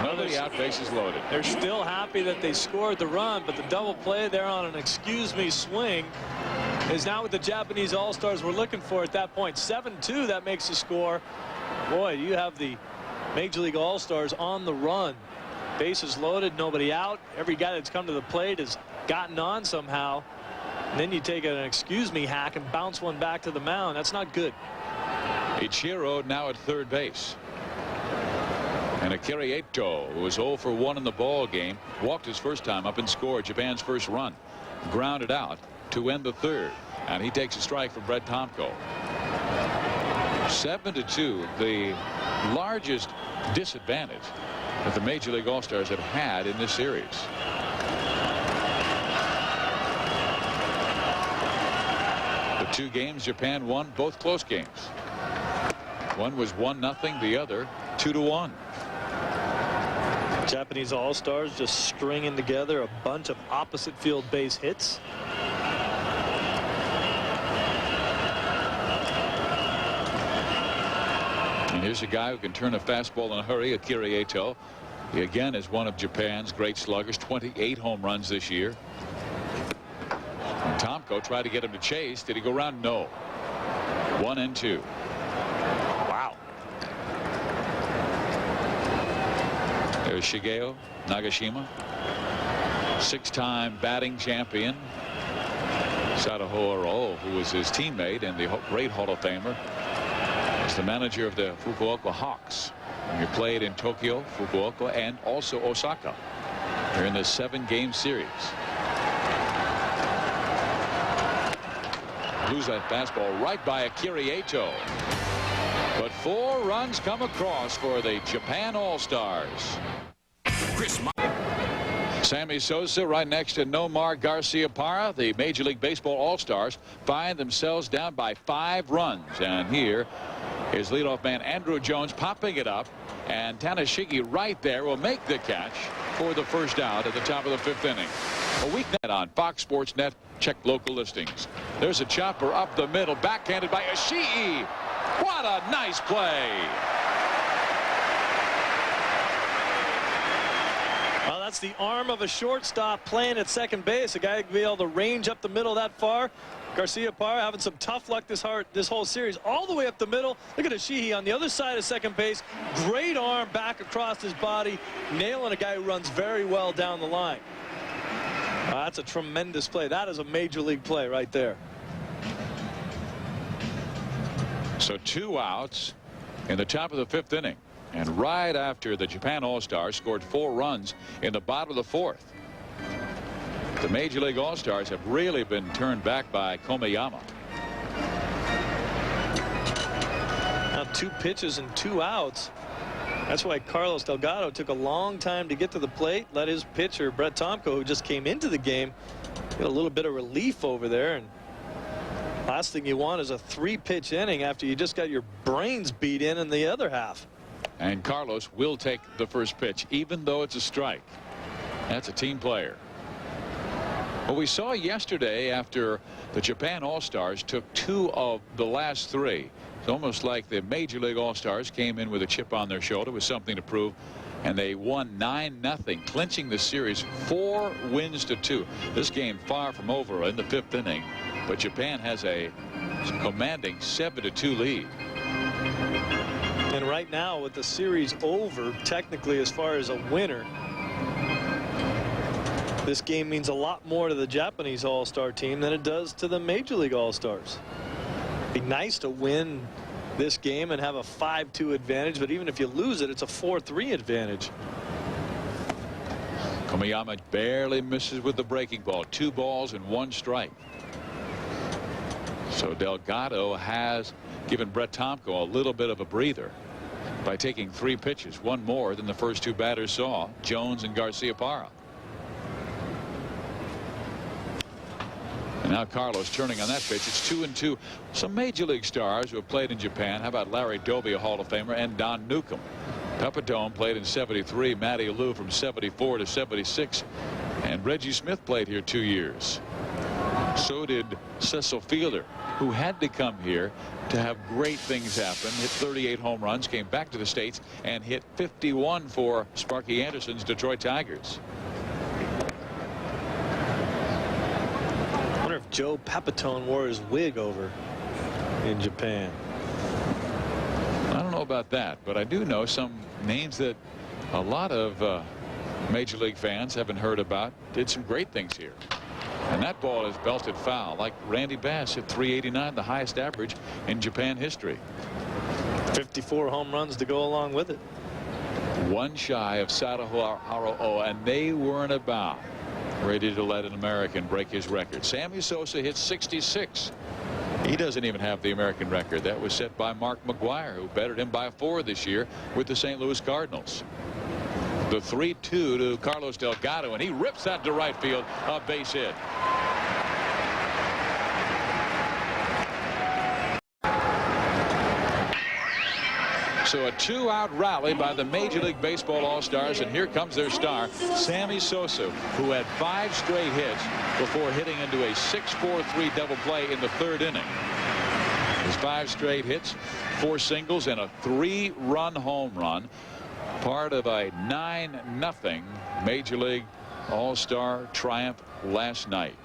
Nobody out, bases loaded. They're still happy that they scored the run, but the double play there on an excuse-me swing is not what the Japanese All-Stars were looking for at that point. 7-2, that makes the score. Boy, you have the Major League All-Stars on the run. Bases loaded, nobody out. Every guy that's come to the plate has gotten on somehow. And then you take an excuse-me hack and bounce one back to the mound. That's not good. Ichiro now at third base. And Akira Ito, who was 0 for 1 in the ball game, walked his first time up and scored Japan's first run. Grounded out to end the third. And he takes a strike from Brett Tomko. 7-2, the largest disadvantage that the Major League All-Stars have had in this series. The 2 games Japan won, both close games. One was 1-0, the other 2-1. Japanese All-Stars just stringing together a bunch of opposite field base hits. And here's a guy who can turn a fastball in a hurry, Akira Ito. He again is one of Japan's great sluggers, 28 home runs this year. And Tomko tried to get him to chase. Did he go around? No. 1-2. Wow. There's Shigeo Nagashima, 6-time batting champion. Sadaharu, who was his teammate and the great Hall of Famer, is the manager of the Fukuoka Hawks. And he played in Tokyo, Fukuoka, and also Osaka. They're in this 7-game series. Lose that fastball right by Akira Ito. But 4 runs come across for the Japan All-Stars. Sammy Sosa right next to Nomar Garciaparra. The Major League Baseball All-Stars find themselves down by 5 runs. And here is leadoff man Andrew Jones popping it up. And Tanashiki right there will make the catch for the first out at the top of the 5th inning. A weeknight on Fox Sports Net. Check local listings. There's a chopper up the middle, backhanded by Ishii. What a nice play. Well, that's the arm of a shortstop playing at second base. A guy could be able to range up the middle that far. Garciaparra having some tough luck this whole series, all the way up the middle. Look at Ishii on the other side of second base. Great arm back across his body, nailing a guy who runs very well down the line. That's a tremendous play. That is a major league play right there. So 2 outs in the top of the 5th inning. And right after the Japan All-Stars scored 4 runs in the bottom of the 4th. The Major League All-Stars have really been turned back by Komiyama. Now 2 pitches and 2 outs. That's why Carlos Delgado took a long time to get to the plate. Let his pitcher, Brett Tomko, who just came into the game, get a little bit of relief over there. And last thing you want is a 3-pitch inning after you just got your brains beat in the other half. And Carlos will take the first pitch, even though it's a strike. That's a team player. Well, we saw yesterday after the Japan All-Stars took 2 of the last 3. It's almost like the Major League All-Stars came in with a chip on their shoulder with something to prove, and they won 9-0, clinching the series 4 wins to 2. This game far from over in the 5th inning, but Japan has a commanding 7-2 lead. And right now, with the series over, technically as far as a winner, this game means a lot more to the Japanese All-Star team than it does to the Major League All-Stars. Be nice to win this game and have a 5-2 advantage, but even if you lose it, it's a 4-3 advantage. Komiyama barely misses with the breaking ball. 2 balls and 1 strike. So Delgado has given Brett Tomko a little bit of a breather by taking 3 pitches, 1 more than the first 2 batters saw, Jones and Garciaparra. And now Carlos turning on that pitch. It's 2-2. Some Major League stars who have played in Japan. How about Larry Doby, a Hall of Famer, and Don Newcomb. Pepitone played in '73. Matty Lou from '74 to '76. And Reggie Smith played here 2 years. So did Cecil Fielder, who had to come here to have great things happen. Hit 38 home runs, came back to the States, and hit 51 for Sparky Anderson's Detroit Tigers. I wonder if Joe Pepitone wore his wig over in Japan. I don't know about that, but I do know some names that a lot of Major League fans haven't heard about. Did some great things here. And that ball is belted foul, like Randy Bass at .389, the highest average in Japan history. 54 home runs to go along with it. 1 shy of Sadaharu, and they weren't about ready to let an American break his record. Sammy Sosa hit 66. He doesn't even have the American record. That was set by Mark McGwire, who bettered him by 4 this year with the St. Louis Cardinals. The 3-2 to Carlos Delgado, and he rips that to right field, a base hit. So a 2-out rally by the Major League Baseball All-Stars, and here comes their star, Sammy Sosa, who had 5 straight hits before hitting into a 6-4-3 double play in the 3rd inning. His 5 straight hits, 4 singles, and a 3-run home run, part of a 9-0 Major League All-Star triumph last night.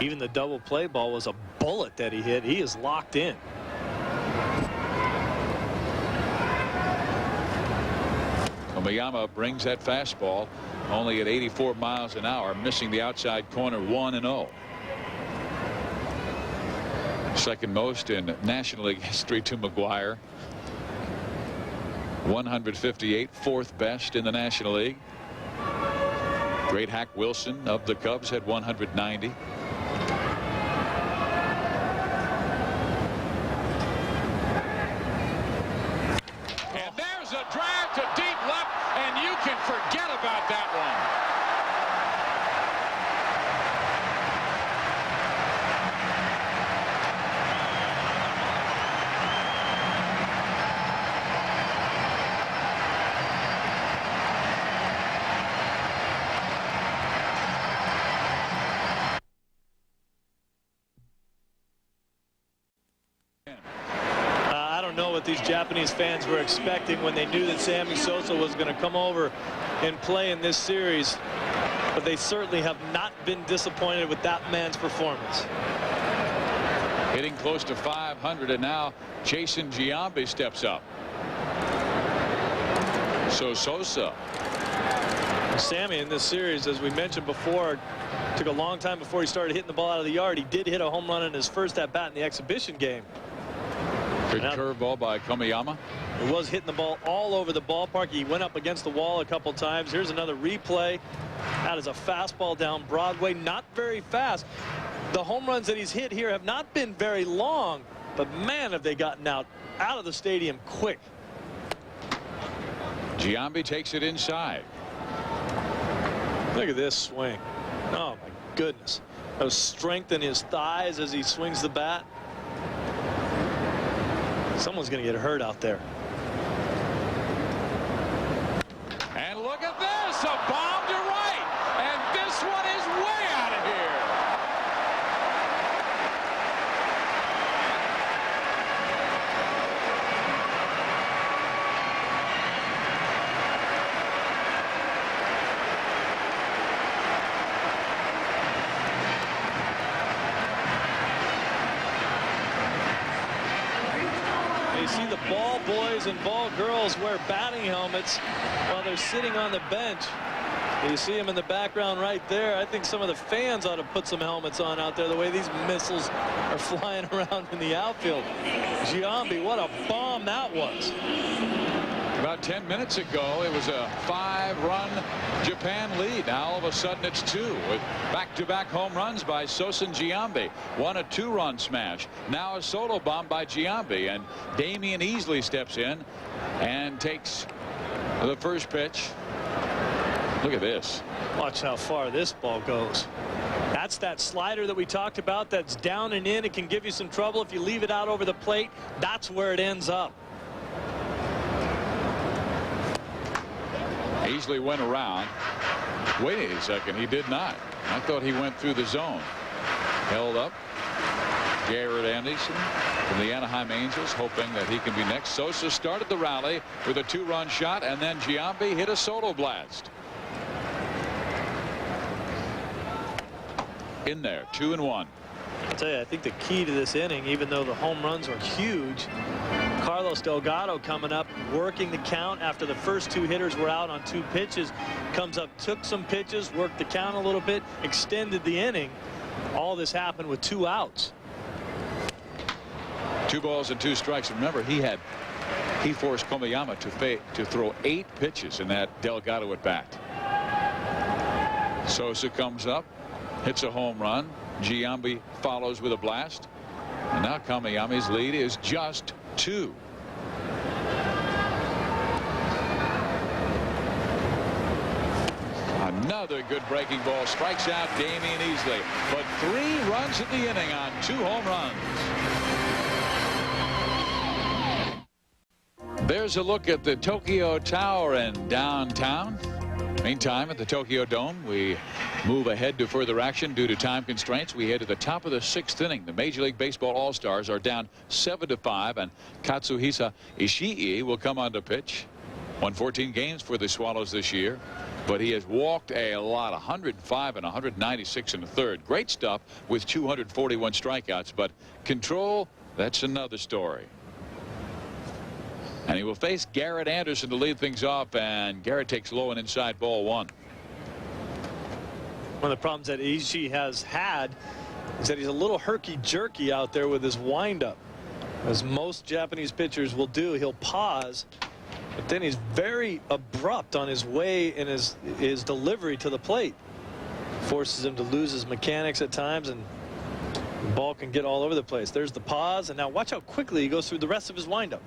Even the double play ball was a bullet that he hit. He is locked in. Komayama brings that fastball only at 84 miles an hour, missing the outside corner 1-0. Second most in National League history to McGuire. 158, fourth best in the National League. Great Hack Wilson of the Cubs had 190. And there's a drive to deep left, and you can forget about that one. What these Japanese fans were expecting when they knew that Sammy Sosa was going to come over and play in this series, but they certainly have not been disappointed with that man's performance. Hitting close to 500, and now Jason Giambi steps up. So Sosa. Sammy in this series, as we mentioned before, took a long time before he started hitting the ball out of the yard. He did hit a home run in his first at bat in the exhibition game. Good curveball by Komayama. He was hitting the ball all over the ballpark. He went up against the wall a couple times. Here's another replay. That is a fastball down Broadway, not very fast. The home runs that he's hit here have not been very long, but man, have they gotten out of the stadium quick. Giambi takes it inside. Look at this swing. Oh my goodness. There's strength in his thighs as he swings the bat. Someone's going to get hurt out there. And look at this, a bomb to right, and this one is way out of here. See the ball boys and ball girls wear batting helmets while they're sitting on the bench. You see them in the background right there. I think some of the fans ought to put some helmets on out there, the way these missiles are flying around in the outfield. Giambi, what a bomb that was. About 10 minutes ago, it was a 5-run Japan lead. Now all of a sudden it's 2 with back-to-back home runs by Sosa and Giambi. One a 2-run smash. Now a solo bomb by Giambi, and Damian Easley steps in and takes the first pitch. Look at this. Watch how far this ball goes. That's that slider that we talked about. That's down and in. It can give you some trouble if you leave it out over the plate. That's where it ends up. Easley went around. Wait a second, he did not. I thought he went through the zone. Held up. Garrett Anderson from the Anaheim Angels, hoping that he can be next. Sosa started the rally with a 2-run shot, and then Giambi hit a solo blast. In there, 2-1. I'll tell you, I think the key to this inning, even though the home runs are huge, Carlos Delgado coming up, working the count after the first 2 hitters were out on 2 pitches. Comes up, took some pitches, worked the count a little bit, extended the inning. All this happened with 2 outs. 2 balls and 2 strikes. Remember, he forced Komayama to throw 8 pitches in that Delgado at bat. Sosa comes up, hits a home run. Giambi follows with a blast, and now Komayama's lead is just 2. Another good breaking ball strikes out Damian Easley, but 3 runs in the inning on 2 home runs. There's a look at the Tokyo Tower in downtown. Meantime, at the Tokyo Dome, we move ahead to further action due to time constraints. We head to the top of the 6th inning. The Major League Baseball All-Stars are down 7-5, and Katsuhisa Ishii will come on to pitch. Won 14 games for the Swallows this year, but he has walked a lot, 105 and 196 in the 3rd. Great stuff with 241 strikeouts, but control, that's another story. And he will face Garrett Anderson to lead things off, and Garrett takes low and inside ball 1. One of the problems that Ishii has had is that he's a little herky-jerky out there with his windup. As most Japanese pitchers will do, he'll pause, but then he's very abrupt on his way and his delivery to the plate. Forces him to lose his mechanics at times, and the ball can get all over the place. There's the pause, and now watch how quickly he goes through the rest of his windup.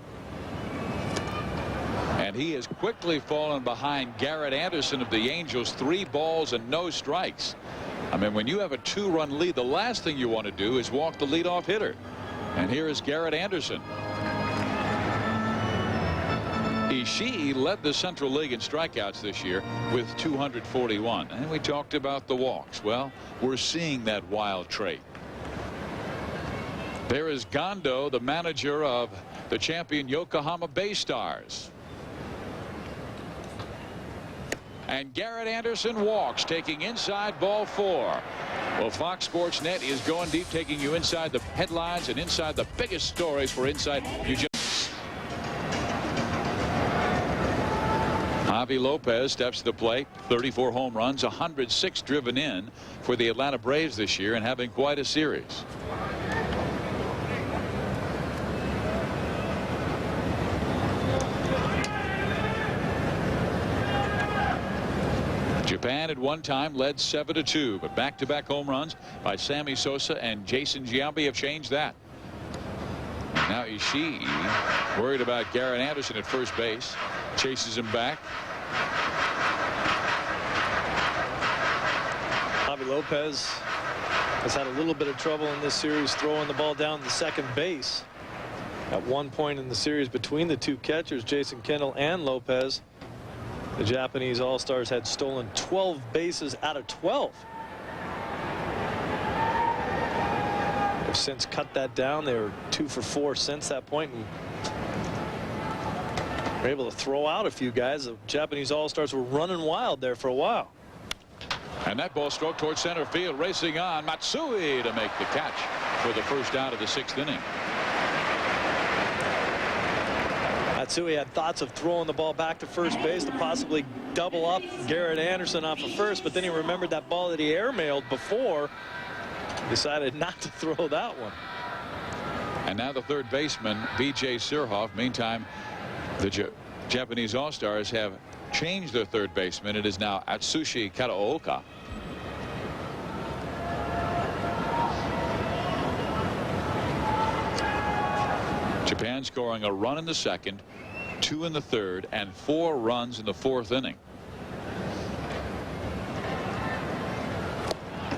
And he has quickly fallen behind Garrett Anderson of the Angels. 3 balls and no strikes. I mean, when you have a 2-run lead, the last thing you want to do is walk the leadoff hitter. And here is Garrett Anderson. Ishii led the Central League in strikeouts this year with 241. And we talked about the walks. Well, we're seeing that wild trait. There is Gondo, the manager of the champion Yokohama Bay Stars. And Garrett Anderson walks, taking inside ball 4. Well, Fox Sports Net is going deep, taking you inside the headlines and inside the biggest stories for Inside New Jersey. Javi Lopez steps to the plate. 34 home runs, 106 driven in for the Atlanta Braves this year, and having quite a series. Japan at one time led 7-2, but back-to-back home runs by Sammy Sosa and Jason Giambi have changed that. Now Ishii worried about Garrett Anderson at first base. Chases him back. Javi Lopez has had a little bit of trouble in this series throwing the ball down the second base. At one point in the series between the two catchers, Jason Kendall and Lopez, the Japanese All-Stars had stolen 12 bases out of 12. They've since cut that down. They were 2 for 4 since that point, and were able to throw out a few guys. The Japanese All-Stars were running wild there for a while. And that ball struck towards center field, racing on Matsui to make the catch for the first out of the 6th inning. Matsui had thoughts of throwing the ball back to first base to possibly double up Garrett Anderson off of first, but then he remembered that ball that he airmailed before, decided not to throw that one. And now the third baseman, B.J. Surhoff. Meantime, the Japanese All-Stars have changed their third baseman. It is now Atsushi Kataoka. Japan scoring a run in the second, 2 in the third, and 4 runs in the 4th inning.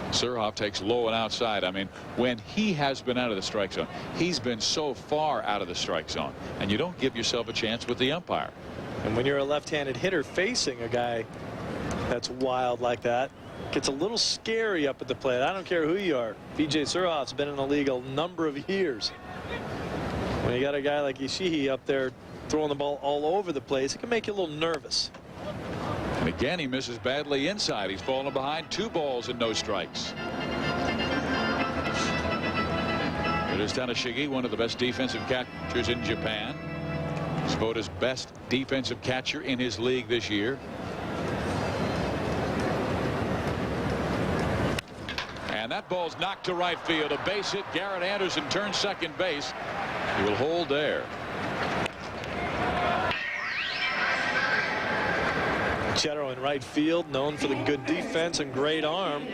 Surhoff takes low and outside. I mean, when he has been out of the strike zone, he's been so far out of the strike zone, and you don't give yourself a chance with the umpire. And when you're a left-handed hitter facing a guy that's wild like that, it gets a little scary up at the plate. I don't care who you are. B.J. Surhoff's been in the league a number of years. When you got a guy like Ishii up there throwing the ball all over the place, it can make you a little nervous. And again, he misses badly inside. He's fallen behind 2 balls and no strikes. It is Tanashigi, one of the best defensive catchers in Japan. He's voted as best defensive catcher in his league this year. And that ball's knocked to right field. A base hit. Garrett Anderson turns second base. He will hold there. Chero in right field, known for the good defense and great arm.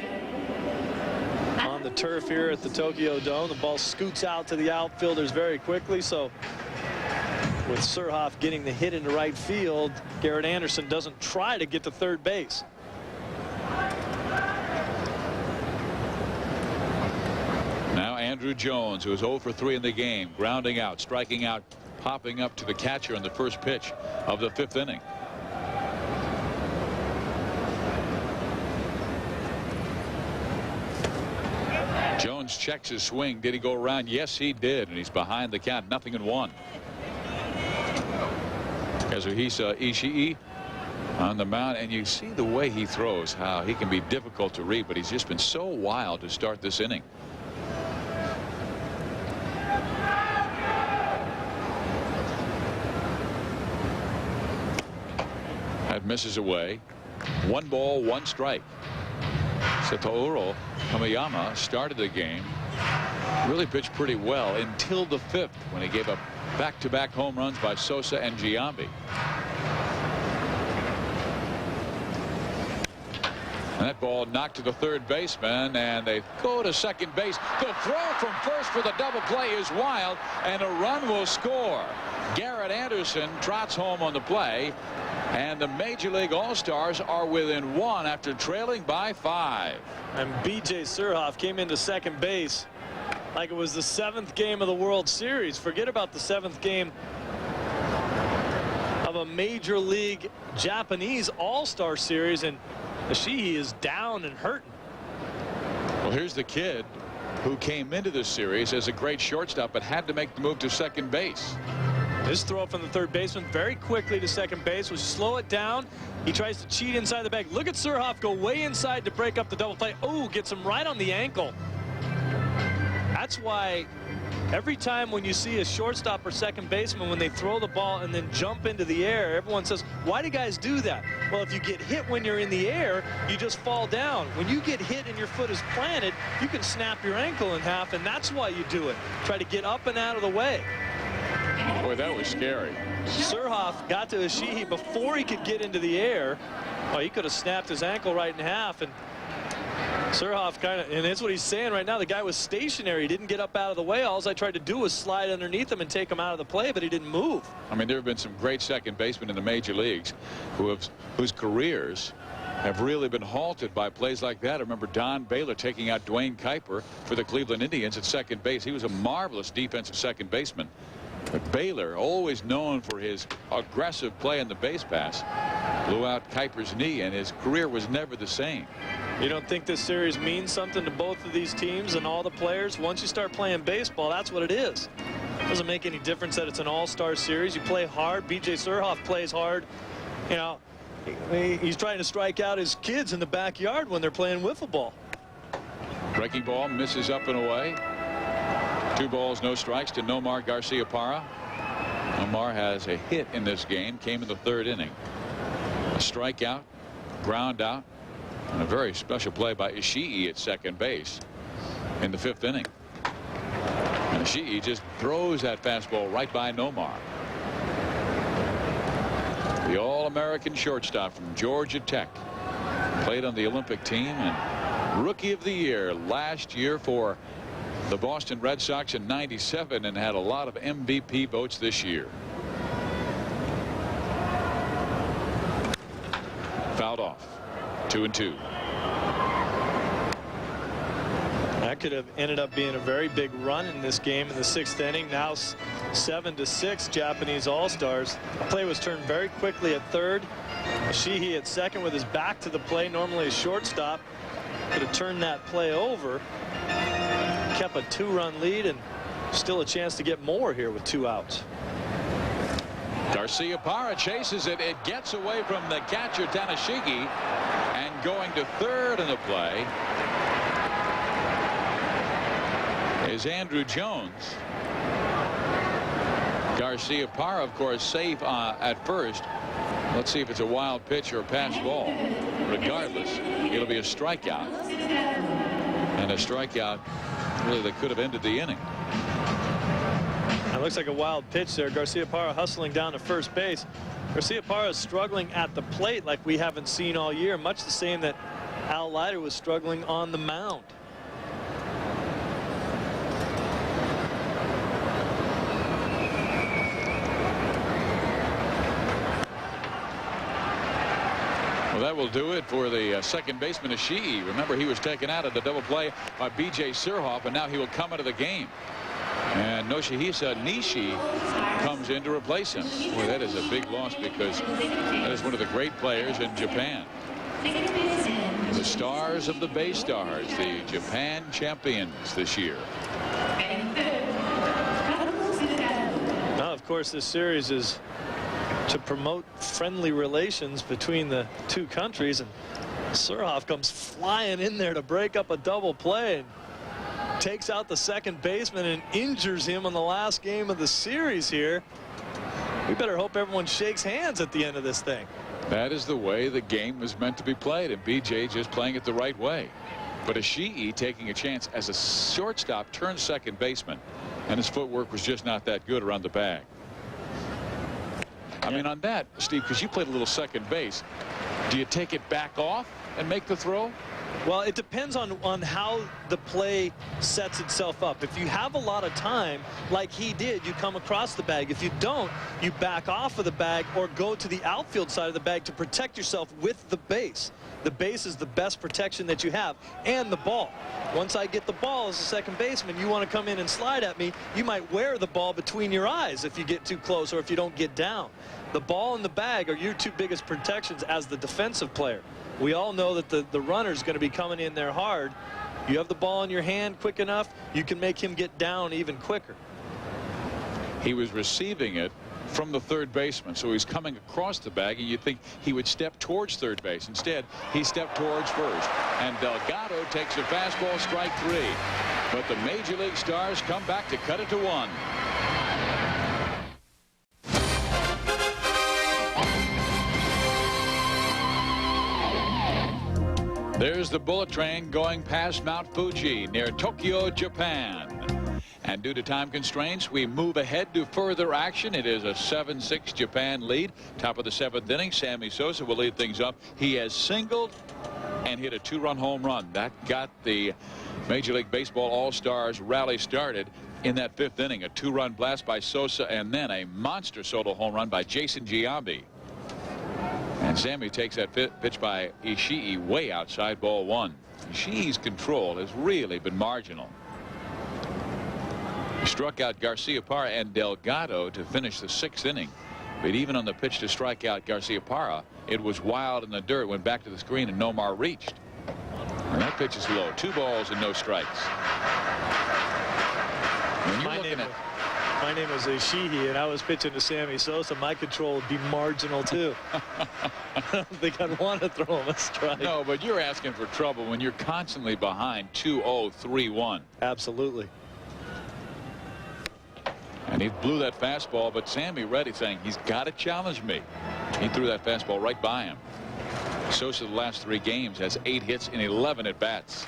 On the turf here at the Tokyo Dome, the ball scoots out to the outfielders very quickly. So with Surhoff getting the hit into right field, Garrett Anderson doesn't try to get to third base. Now Andrew Jones, who is 0 for 3 in the game, grounding out, striking out, popping up to the catcher on the first pitch of the 5th inning. Jones checks his swing. Did he go around? Yes, he did, and he's behind the count, 0-1. Kazuhisa Ishii on the mound, and you see the way he throws, how he can be difficult to read, but he's just been so wild to start this inning. That misses away. 1 ball, 1 strike. Satoru Kamiyama started the game. Really pitched pretty well until the 5th when he gave up back-to-back home runs by Sosa and Giambi. And that ball knocked to the 3rd baseman, and they go to second base. The throw from first for the double play is wild, and a run will score. Garrett Anderson trots home on the play, and the Major League All-Stars are within 1 after trailing by 5. And B.J. Surhoff came into second base like it was the 7th game of the World Series. Forget about the 7th game of a Major League Japanese All-Star Series, and Ishii is down and hurting. Well, here's the kid who came into this series as a great shortstop but had to make the move to second base. His throw from the 3rd baseman very quickly to second base was slow it down. He tries to cheat inside the bag. Look at Surhoff go way inside to break up the double play. Oh, gets him right on the ankle. That's why every time when you see a shortstop or second baseman, when they throw the ball and then jump into the air, everyone says, why do guys do that? Well, if you get hit when you're in the air, you just fall down. When you get hit and your foot is planted, you can snap your ankle in half, and that's why you do it. Try to get up and out of the way. Boy, that was scary. Surhoff got to Ishii before he could get into the air. Oh, he could have snapped his ankle right in half, and Surhoff kind of, and that's what he's saying right now. The guy was stationary. He didn't get up out of the way. All I tried to do was slide underneath him and take him out of the play, but he didn't move. I mean, there have been some great second basemen in the major leagues whose careers have really been halted by plays like that. I remember Don Baylor taking out Dwayne Kuiper for the Cleveland Indians at second base. He was a marvelous defensive second baseman. But Baylor, always known for his aggressive play in the base pass, blew out Kuiper's knee, and his career was never the same. You don't think this series means something to both of these teams and all the players? Once you start playing baseball, that's what it is. It doesn't make any difference that it's an all-star series. You play hard. B.J. Surhoff plays hard. You know, he's trying to strike out his kids in the backyard when they're playing wiffle ball. Breaking ball misses up and away. 2 balls, no strikes to Nomar Garciaparra. Nomar has a hit in this game. Came in the 3rd inning. A strikeout, ground out, and a very special play by Ishii at second base in the 5th inning. And Ishii just throws that fastball right by Nomar. The All-American shortstop from Georgia Tech. Played on the Olympic team and Rookie of the Year last year for the Boston Red Sox in '97 and had a lot of MVP votes this year. Fouled off. 2-2. That could have ended up being a very big run in this game in the 6th inning. Now 7-6 Japanese All-Stars. The play was turned very quickly at 3rd. Ishii at second with his back to the play. Normally a shortstop could have turned that play over. Kept a 2-run lead and still a chance to get more here with 2 outs. Garciaparra chases it. It gets away from the catcher Tanashigi, and going to 3rd in the play is Andrew Jones. Garciaparra, of course, safe at first. Let's see if it's a wild pitch or a pass ball. Regardless, it'll be a strikeout, and a strikeout really that could have ended the inning. It looks like a wild pitch there. Garciaparra hustling down to first base. Garciaparra is struggling at the plate like we haven't seen all year, much the same that Al Leiter was struggling on the mound. Well, that will do it for the second baseman Ishii. Remember, he was taken out of the double play by B.J. Surhoff, and now he will come into the game. And Yoshihisa Nishi comes in to replace him. Boy, that is a big loss because that is one of the great players in Japan. The stars of the Bay Stars, the Japan champions this year. Now, of course, this series is to promote friendly relations between the 2 countries, and Surhoff comes flying in there to break up a double play and takes out the second baseman and injures him on the last game of the series here. We better hope everyone shakes hands at the end of this thing. That is the way the game was meant to be played, and BJ just playing it the right way. But Ishii taking a chance as a shortstop turned second baseman, and his footwork was just not that good around the bag. I mean, on that, Steve, because you played a little second base, do you take it back off and make the throw? Well, it depends on how the play sets itself up. If you have a lot of time, like he did, you come across the bag. If you don't, you back off of the bag or go to the outfield side of the bag to protect yourself with the base. The base is the best protection that you have, and the ball. Once I get the ball as a second baseman, you want to come in and slide at me, you might wear the ball between your eyes if you get too close or if you don't get down. The ball and the bag are your two biggest protections as the defensive player. We all know that the runner's going to be coming in there hard. You have the ball in your hand quick enough, you can make him get down even quicker. He was receiving it from the third baseman, so he's coming across the bag, and you'd think he would step towards third base. Instead, he stepped towards first, and Delgado takes a fastball, strike three. But the Major League stars come back to cut it to one. There's the bullet train going past Mount Fuji near Tokyo, Japan. And due to time constraints, we move ahead to further action. It is a 7-6 Japan lead. Top of the seventh inning, Sammy Sosa will lead things up. He has singled and hit a two-run home run. That got the Major League Baseball All-Stars rally started in that fifth inning. A two-run blast by Sosa and then a monster solo home run by Jason Giambi. And Sammy takes that pitch by Ishii way outside, ball one. Ishii's control has really been marginal. He struck out Garcia-Parra and Delgado to finish the sixth inning. But even on the pitch to strike out Garcia-Parra, it was wild in the dirt, went back to the screen, and Nomar reached. And that pitch is low. 2 balls and no strikes. When you're looking at... My name is Ishii, and I was pitching to Sammy Sosa. My control would be marginal, too. I don't think I'd want to throw him a strike. No, but you're asking for trouble when you're constantly behind 2-0, 3-1. Absolutely. And he blew that fastball, but Sammy ready saying he's got to challenge me. He threw that fastball right by him. Sosa, the last 3 games, has 8 hits in 11 at-bats.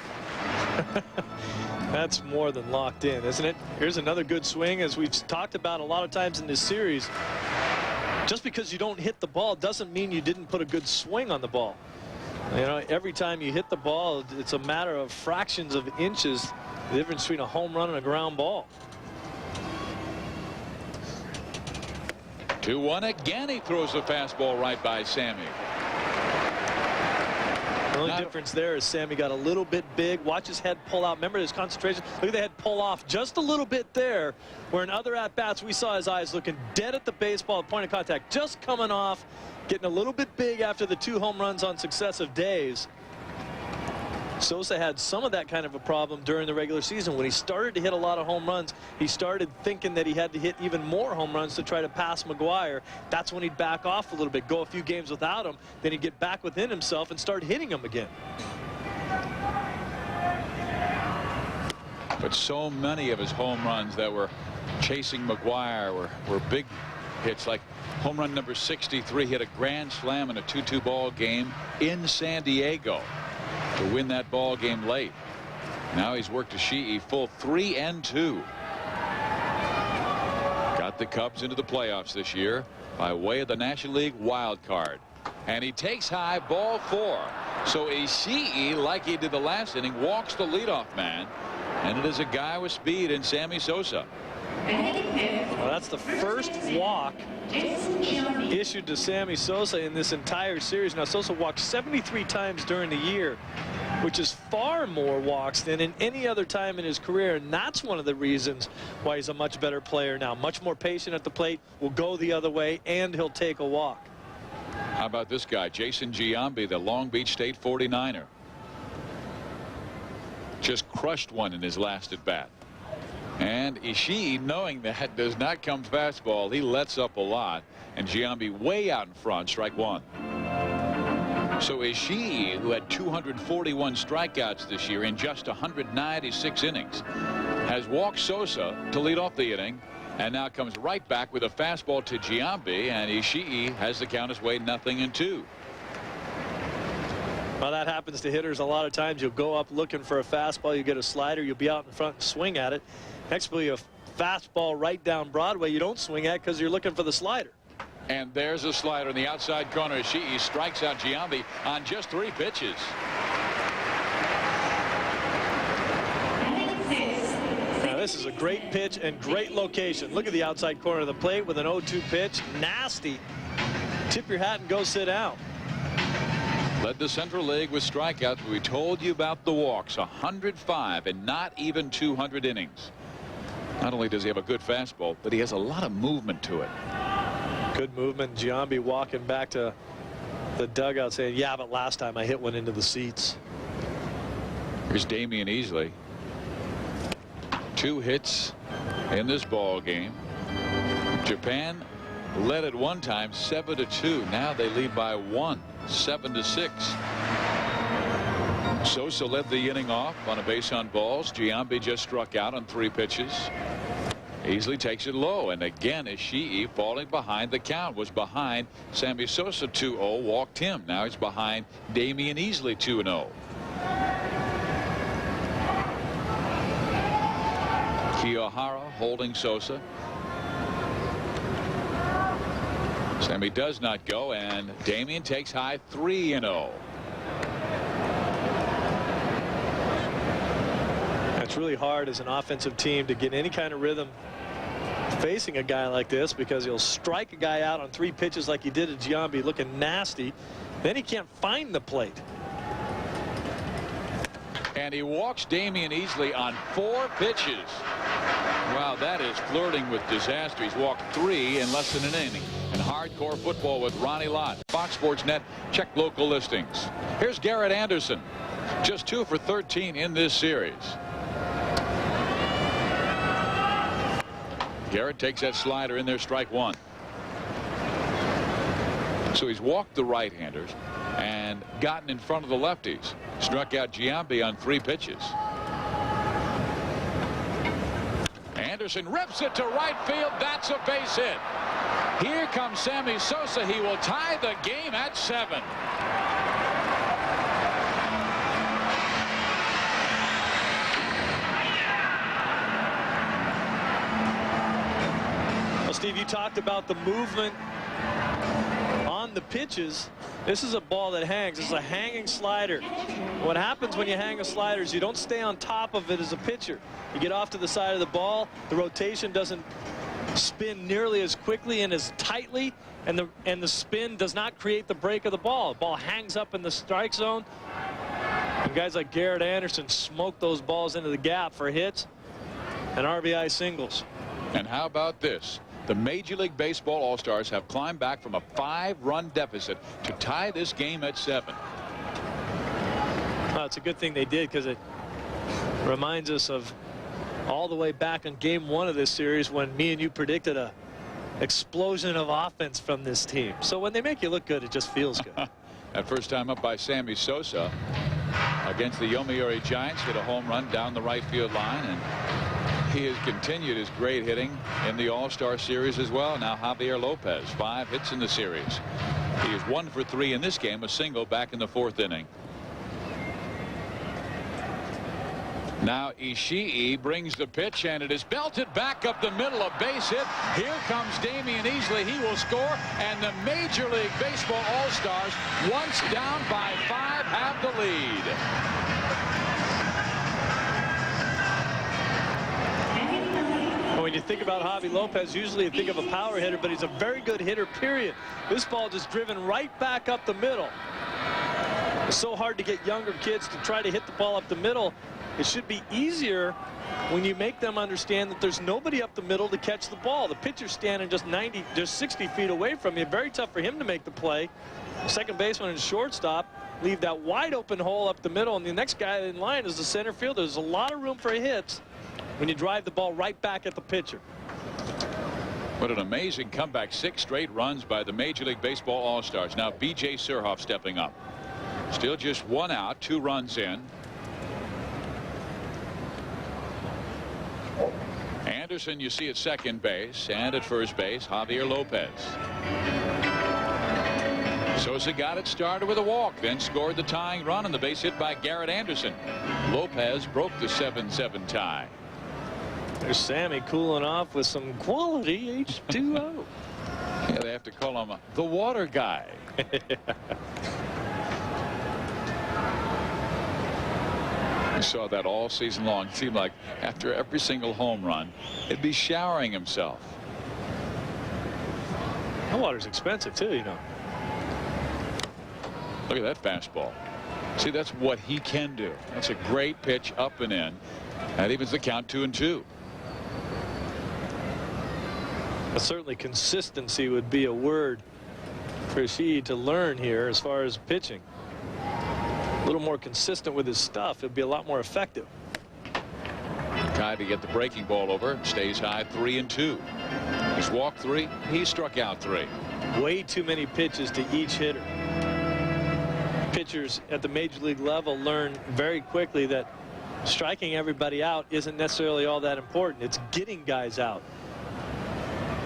That's more than locked in, isn't it? Here's another good swing. As we've talked about a lot of times in this series, just because you don't hit the ball doesn't mean you didn't put a good swing on the ball. You know, every time you hit the ball, it's a matter of fractions of inches, the difference between a home run and a ground ball. 2-1 again. He throws the fastball right by Sammy. The only difference there is Sammy got a little bit big. Watch his head pull out. Remember his concentration? Look at the head pull off just a little bit there, where in other at-bats we saw his eyes looking dead at the baseball at point of contact, just coming off, getting a little bit big after the 2 home runs on successive days. Sosa had some of that kind of a problem during the regular season. When he started to hit a lot of home runs, he started thinking that he had to hit even more home runs to try to pass McGuire. That's when he'd back off a little bit, go a few games without him, then he'd get back within himself and start hitting him again. But so many of his home runs that were chasing McGuire were big hits, like home run number 63, hit a grand slam in a 2-2 ball game in San Diego to win that ball game late. Now he's worked Ishii full 3-2. Got the Cubs into the playoffs this year by way of the National League wild card. And he takes high, ball 4. So Ishii, like he did the last inning, walks the leadoff man. And it is a guy with speed in Sammy Sosa. Well, that's the first walk issued to Sammy Sosa in this entire series. Now, Sosa walked 73 times during the year, which is far more walks than in any other time in his career, and that's one of the reasons why he's a much better player now. Much more patient at the plate, will go the other way, and he'll take a walk. How about this guy, Jason Giambi, the Long Beach State 49er? Just crushed one in his last at bat. And Ishii, knowing that does not come fastball, he lets up a lot, and Giambi way out in front, strike 1. So Ishii, who had 241 strikeouts this year in just 196 innings, has walked Sosa to lead off the inning And now comes right back with a fastball to Giambi, and Ishii has the count as way 0-2. Well, that happens to hitters a lot of times. You'll go up looking for a fastball, you get a slider, you'll be out in front and swing at it. Next will be a fastball right down Broadway you don't swing at because you're looking for the slider. And there's a slider in the outside corner. Ishii strikes out Giambi on just 3 pitches. Now, this is a great pitch and great location. Look at the outside corner of the plate with an 0-2 pitch. Nasty. Tip your hat and go sit down. Led the Central League with strikeouts. We told you about the walks. 105 and not even 200 innings. Not only does he have a good fastball, but he has a lot of movement to it. Good movement. Giambi walking back to the dugout saying, yeah, but last time I hit one into the seats. Here's Damian Easley. 2 hits in this ball game. Japan led at one time 7-2. Now they lead by 1, 7-6. Sosa led the inning off on a base on balls. Giambi just struck out on 3 pitches. Easley takes it low, and again Ishii falling behind. The count was behind Sammy Sosa 2-0, walked him. Now he's behind Damian Easley 2-0. Kiyohara holding Sosa. Sammy does not go, and Damian takes high 3-0. It's really hard as an offensive team to get any kind of rhythm facing a guy like this, because he'll strike a guy out on 3 pitches like he did at Giambi, looking nasty. Then he can't find the plate. And he walks Damian Easley on 4 pitches. Wow, that is flirting with disaster. He's walked 3 in less than an inning. And Hardcore Football with Ronnie Lott. Fox Sports Net. Check local listings. Here's Garrett Anderson. Just 2 for 13 in this series. Garrett takes that slider in there, strike 1. So he's walked the right-handers and gotten in front of the lefties. Struck out Giambi on 3 pitches. Anderson rips it to right field. That's a base hit. Here comes Sammy Sosa. He will tie the game at 7. Well, Steve, you talked about the movement on the pitches. This is a ball that hangs. It's a hanging slider. What happens when you hang a slider is you don't stay on top of it as a pitcher. You get off to the side of the ball. The rotation doesn't spin nearly as quickly and as tightly, and the spin does not create the break of the ball. The ball hangs up in the strike zone, and guys like Garrett Anderson smoke those balls into the gap for hits and RBI singles. And how about this? The Major League Baseball All-Stars have climbed back from a 5-run deficit to tie this game at 7. Well, it's a good thing they did, because it reminds us of all the way back in game 1 of this series when me and you predicted a explosion of offense from this team. So when they make you look good, it just feels good. That first time up by Sammy Sosa against the Yomiuri Giants, hit a home run down the right field line, and he has continued his great hitting in the All-Star series as well. Now Javier Lopez, 5 hits in the series. He is 1 for 3 in this game, a single back in the 4th inning. Now Ishii brings the pitch, and it is belted back up the middle, a base hit. Here comes Damian Easley. He will score, and the Major League Baseball All-Stars, once down by 5, have the lead. When you think about Javi Lopez, usually you think of a power hitter, but he's a very good hitter, period. This ball just driven right back up the middle. It's so hard to get younger kids to try to hit the ball up the middle. It should be easier when you make them understand that there's nobody up the middle to catch the ball. The pitcher's standing just 60 feet away from you. Very tough for him to make the play. Second baseman and shortstop leave that wide open hole up the middle, and the next guy in line is the center fielder. There's a lot of room for hits when you drive the ball right back at the pitcher. What an amazing comeback. 6 straight runs by the Major League Baseball All-Stars. Now B.J. Surhoff stepping up. Still just 1 out, 2 runs in. Anderson you see at second base, and at first base Javier Lopez. Sosa got it started with a walk, then scored the tying run on the base hit by Garrett Anderson. Lopez broke the 7-7 tie. There's Sammy cooling off with some quality H2O. Yeah, they have to call him the water guy. We saw that all season long. It seemed like after every single home run, he'd be showering himself. That water's expensive too, you know. Look at that fastball. See, that's what he can do. That's a great pitch up and in. That evens the count 2-2. Certainly consistency would be a word for Ishii to learn here as far as pitching. A little more consistent with his stuff, it'd be a lot more effective. Tried to get the breaking ball over. Stays high, 3-2. He's walked 3. He struck out 3. Way too many pitches to each hitter. Pitchers at the major league level learn very quickly that striking everybody out isn't necessarily all that important. It's getting guys out.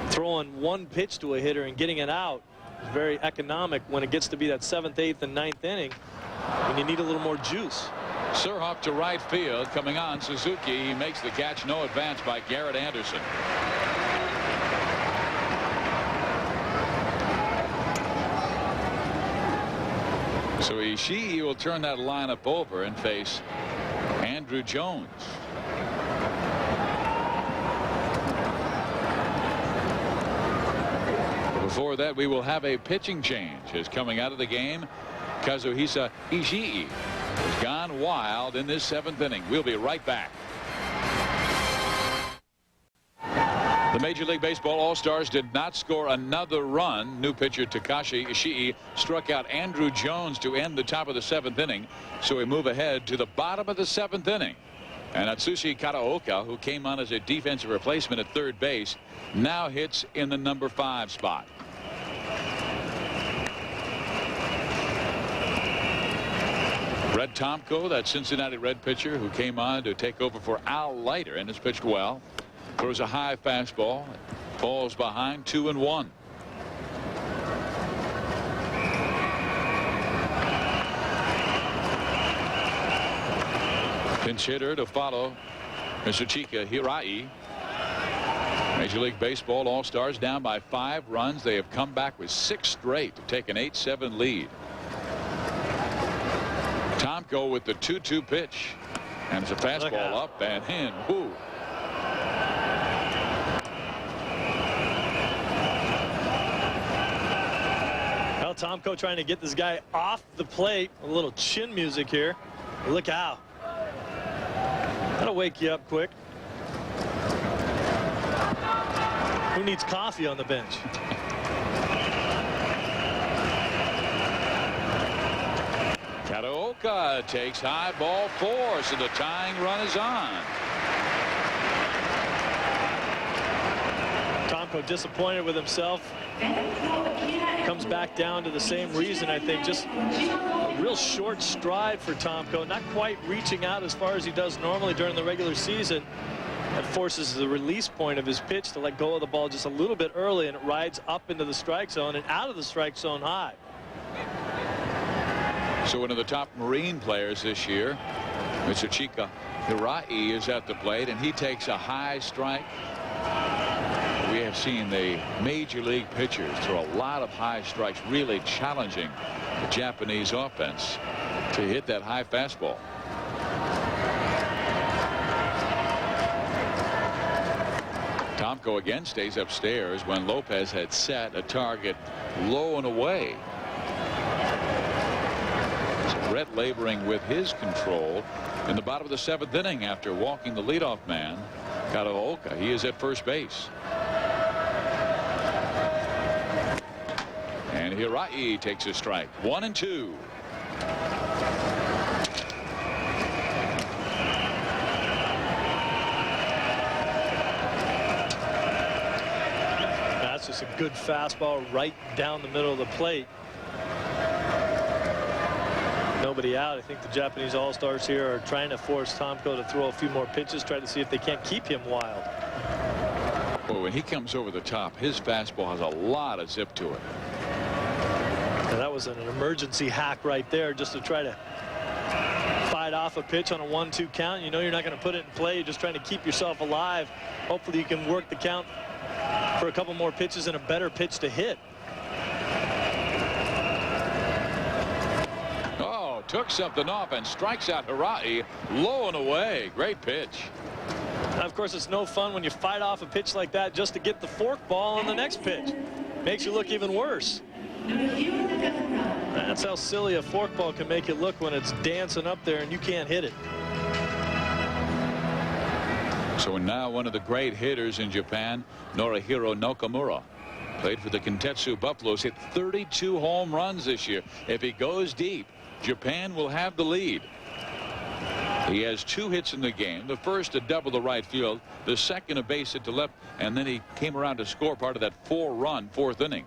Throwing one pitch to a hitter and getting it out is very economic when it gets to be that 7th, 8th, and 9th inning when you need a little more juice. Surhoff to right field. Coming on Suzuki. He makes the catch. No advance by Garrett Anderson. So Ishii will turn that lineup over and face Andrew Jones. Before that, we will have a pitching change. As coming out of the game, Kazuhisa Ishii has gone wild in this 7th inning. We'll be right back. The Major League Baseball All-Stars did not score another run. New pitcher Takashi Ishii struck out Andrew Jones to end the top of the 7th inning. So we move ahead to the bottom of the 7th inning. And Atsushi Kataoka, who came on as a defensive replacement at third base, now hits in the number 5 spot. Red Tomko, that Cincinnati Red pitcher who came on to take over for Al Leiter and has pitched well. Throws a high fastball. Falls behind 2-1. Pinch hitter to follow Mr. Chika Hirai. Major League Baseball All-Stars down by 5 runs. They have come back with 6 straight to take an 8-7 lead. Tomko with the 2-2 pitch. And it's a fastball up and in. Woo. Well, Tomko trying to get this guy off the plate. A little chin music here. Look out. That'll wake you up quick. Who needs coffee on the bench? Kataoka takes high, ball 4, so the tying run is on. Tomko disappointed with himself. Comes back down to the same reason, I think. Just a real short stride for Tomko. Not quite reaching out as far as he does normally during the regular season. That forces the release point of his pitch to let go of the ball just a little bit early, and it rides up into the strike zone and out of the strike zone high. So one of the top Marine players this year, Mr. Chika Hirai, is at the plate, and he takes a high strike. We have seen the major league pitchers throw a lot of high strikes, really challenging the Japanese offense to hit that high fastball. Tomko again stays upstairs when Lopez had set a target low and away. So Brett laboring with his control in the bottom of the 7th inning after walking the leadoff man, Kataoka. He is at first base. And Hirai takes a strike. 1-2. That's just a good fastball right down the middle of the plate. Nobody out. I think the Japanese All-Stars here are trying to force Tomko to throw a few more pitches, try to see if they can't keep him wild. Well, when he comes over the top, his fastball has a lot of zip to it. And that was an emergency hack right there, just to try to fight off a pitch on a 1-2 count. You know you're not going to put it in play. You're just trying to keep yourself alive. Hopefully you can work the count for a couple more pitches and a better pitch to hit. Oh, took something off and strikes out Harai low and away. Great pitch. And of course, it's no fun when you fight off a pitch like that just to get the fork ball on the next pitch. Makes you look even worse. That's how silly a forkball can make it look when it's dancing up there and you can't hit it. So now one of the great hitters in Japan, Norihiro Nakamura, played for the Kintetsu Buffaloes, hit 32 home runs this year. If he goes deep, Japan will have the lead. He has 2 hits in the game. The first a double to right field, the second a base hit to left, and then he came around to score part of that 4-run 4th inning.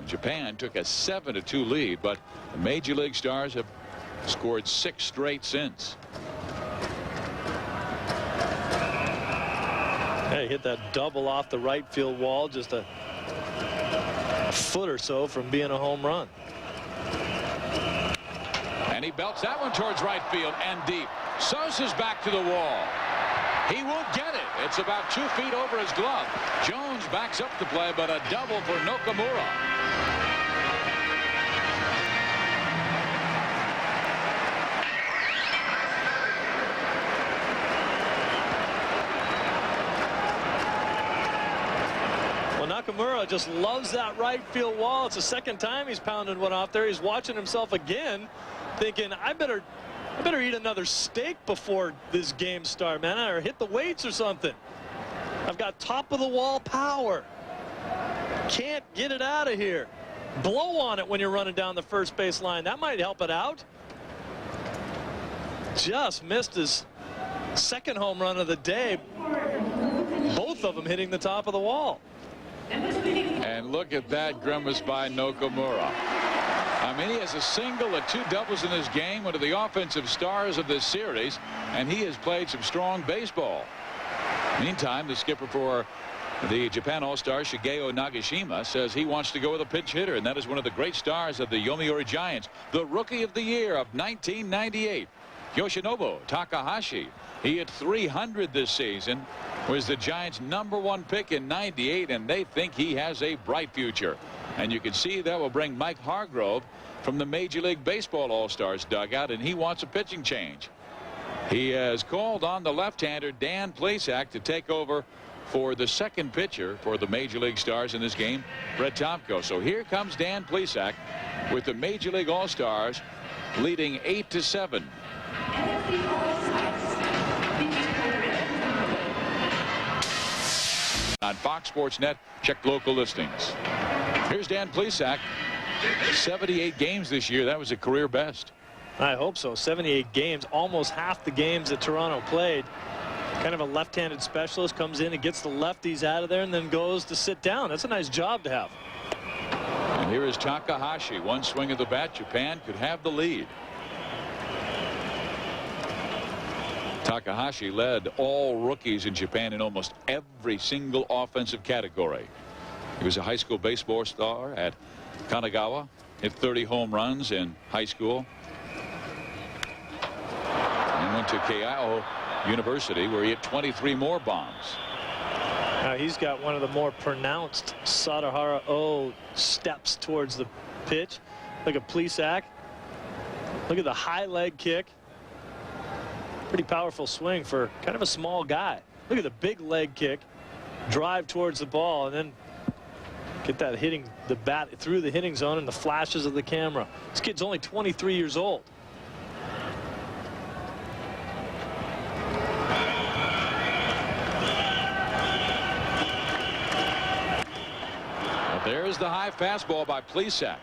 Japan took a 7-2 lead, but the Major League Stars have scored 6 straight since. Hey, hit that double off the right field wall, just a foot or so from being a home run. And he belts that one towards right field and deep. Sosa's back to the wall. He won't get it. It's about 2 feet over his glove. Jones backs up the play, but a double for Nakamura. Well, Nakamura just loves that right field wall. It's the second time he's pounded one off there. He's watching himself again, thinking, I better eat another steak before this game starts, man, or hit the weights or something. I've got top of the wall power. Can't get it out of here. Blow on it when you're running down the first base line. That might help it out. Just missed his second home run of the day. Both of them hitting the top of the wall. And look at that grimace by Nakamura. I mean, he has a single and 2 doubles in his game, one of the offensive stars of this series, and he has played some strong baseball. Meantime, the skipper for the Japan All-Star, Shigeo Nagashima, says he wants to go with a pinch hitter, and that is one of the great stars of the Yomiuri Giants, the Rookie of the Year of 1998, Yoshinobu Takahashi. He hit 300 this season, was the Giants' #1 pick in '98, and they think he has a bright future. And you can see that will bring Mike Hargrove from the Major League Baseball All-Stars dugout, and he wants a pitching change. He has called on the left-hander Dan Plesac to take over for the second pitcher for the Major League Stars in this game, Brett Tomko. So here comes Dan Plesac with the Major League All-Stars leading 8-7. On Fox Sports Net, check local listings. Here's Dan Plesac. 78 games this year. That was a career best. I hope so. 78 games, almost half the games that Toronto played. Kind of a left-handed specialist, comes in and gets the lefties out of there and then goes to sit down. That's a nice job to have. And here is Takahashi. One swing of the bat. Japan could have the lead. Takahashi led all rookies in Japan in almost every single offensive category. He was a high school baseball star at Kanagawa, hit 30 home runs in high school, and went to Keio University where he hit 23 more bombs. Now he's got one of the more pronounced Sadahara O steps towards the pitch. Look at Plesac. Look at the high leg kick. Pretty powerful swing for kind of a small guy. Look at the big leg kick, drive towards the ball, and then get that hitting the bat through the hitting zone and the flashes of the camera. This kid's only 23 years old. Well, there's the high fastball by Plesac.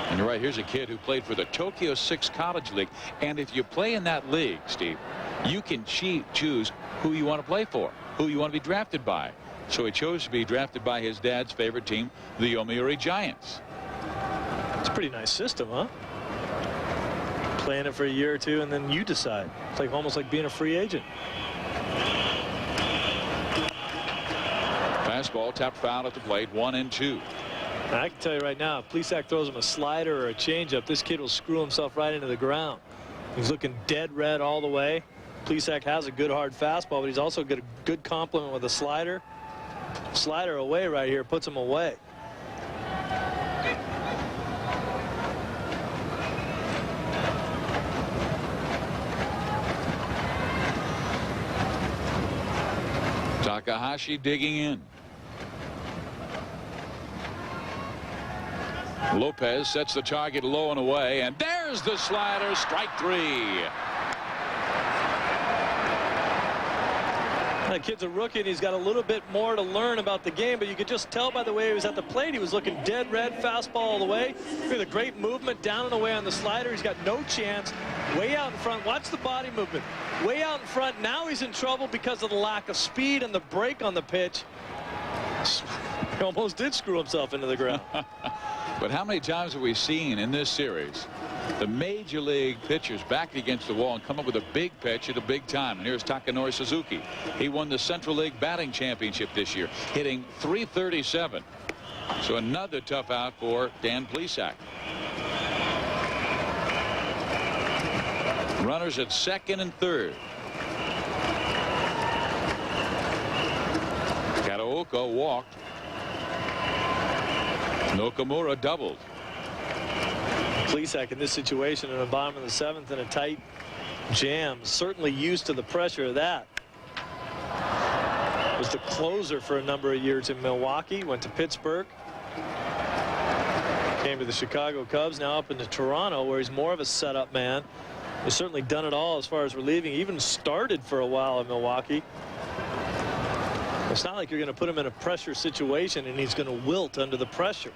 And you're right, here's a kid who played for the Tokyo 6 College League. And if you play in that league, Steve, you can choose who you want to play for, who you want to be drafted by. So he chose to be drafted by his dad's favorite team, the Yomiuri Giants. It's a pretty nice system, huh? Playing it for a year or two and then you decide. It's like almost like being a free agent. fastball tapped foul at the plate. 1-2. I can tell you right now, if Plesac throws him a slider or a changeup, this kid will screw himself right into the ground. He's looking dead red all the way. Plesac has a good hard fastball, but he's also got a good complement with a slider. Slider away right here puts him away. Takahashi digging in. Lopez sets the target low and away, and there's the slider. Strike 3. That kid's a rookie, and he's got a little bit more to learn about the game, but you could just tell by the way he was at the plate. He was looking dead red, fastball all the way. Look at the great movement down and away on the slider. He's got no chance. Way out in front. Watch the body movement. Way out in front. Now he's in trouble because of the lack of speed and the break on the pitch. He almost did screw himself into the ground. But how many times have we seen in this series the major league pitchers back against the wall and come up with a big pitch at a big time? And here's Takanori Suzuki. He won the Central League batting championship this year, hitting .337. So another tough out for Dan Plesac. Runners at second and third. Kataoka walked. Nakamura doubled. Plesac in this situation in the bottom of the seventh in a tight jam, certainly used to the pressure of that. Was the closer for a number of years in Milwaukee, went to Pittsburgh, came to the Chicago Cubs, now up into Toronto where he's more of a setup man. He's certainly done it all as far as relieving, even started for a while in Milwaukee. It's not like you're going to put him in a pressure situation and he's going to wilt under the pressure.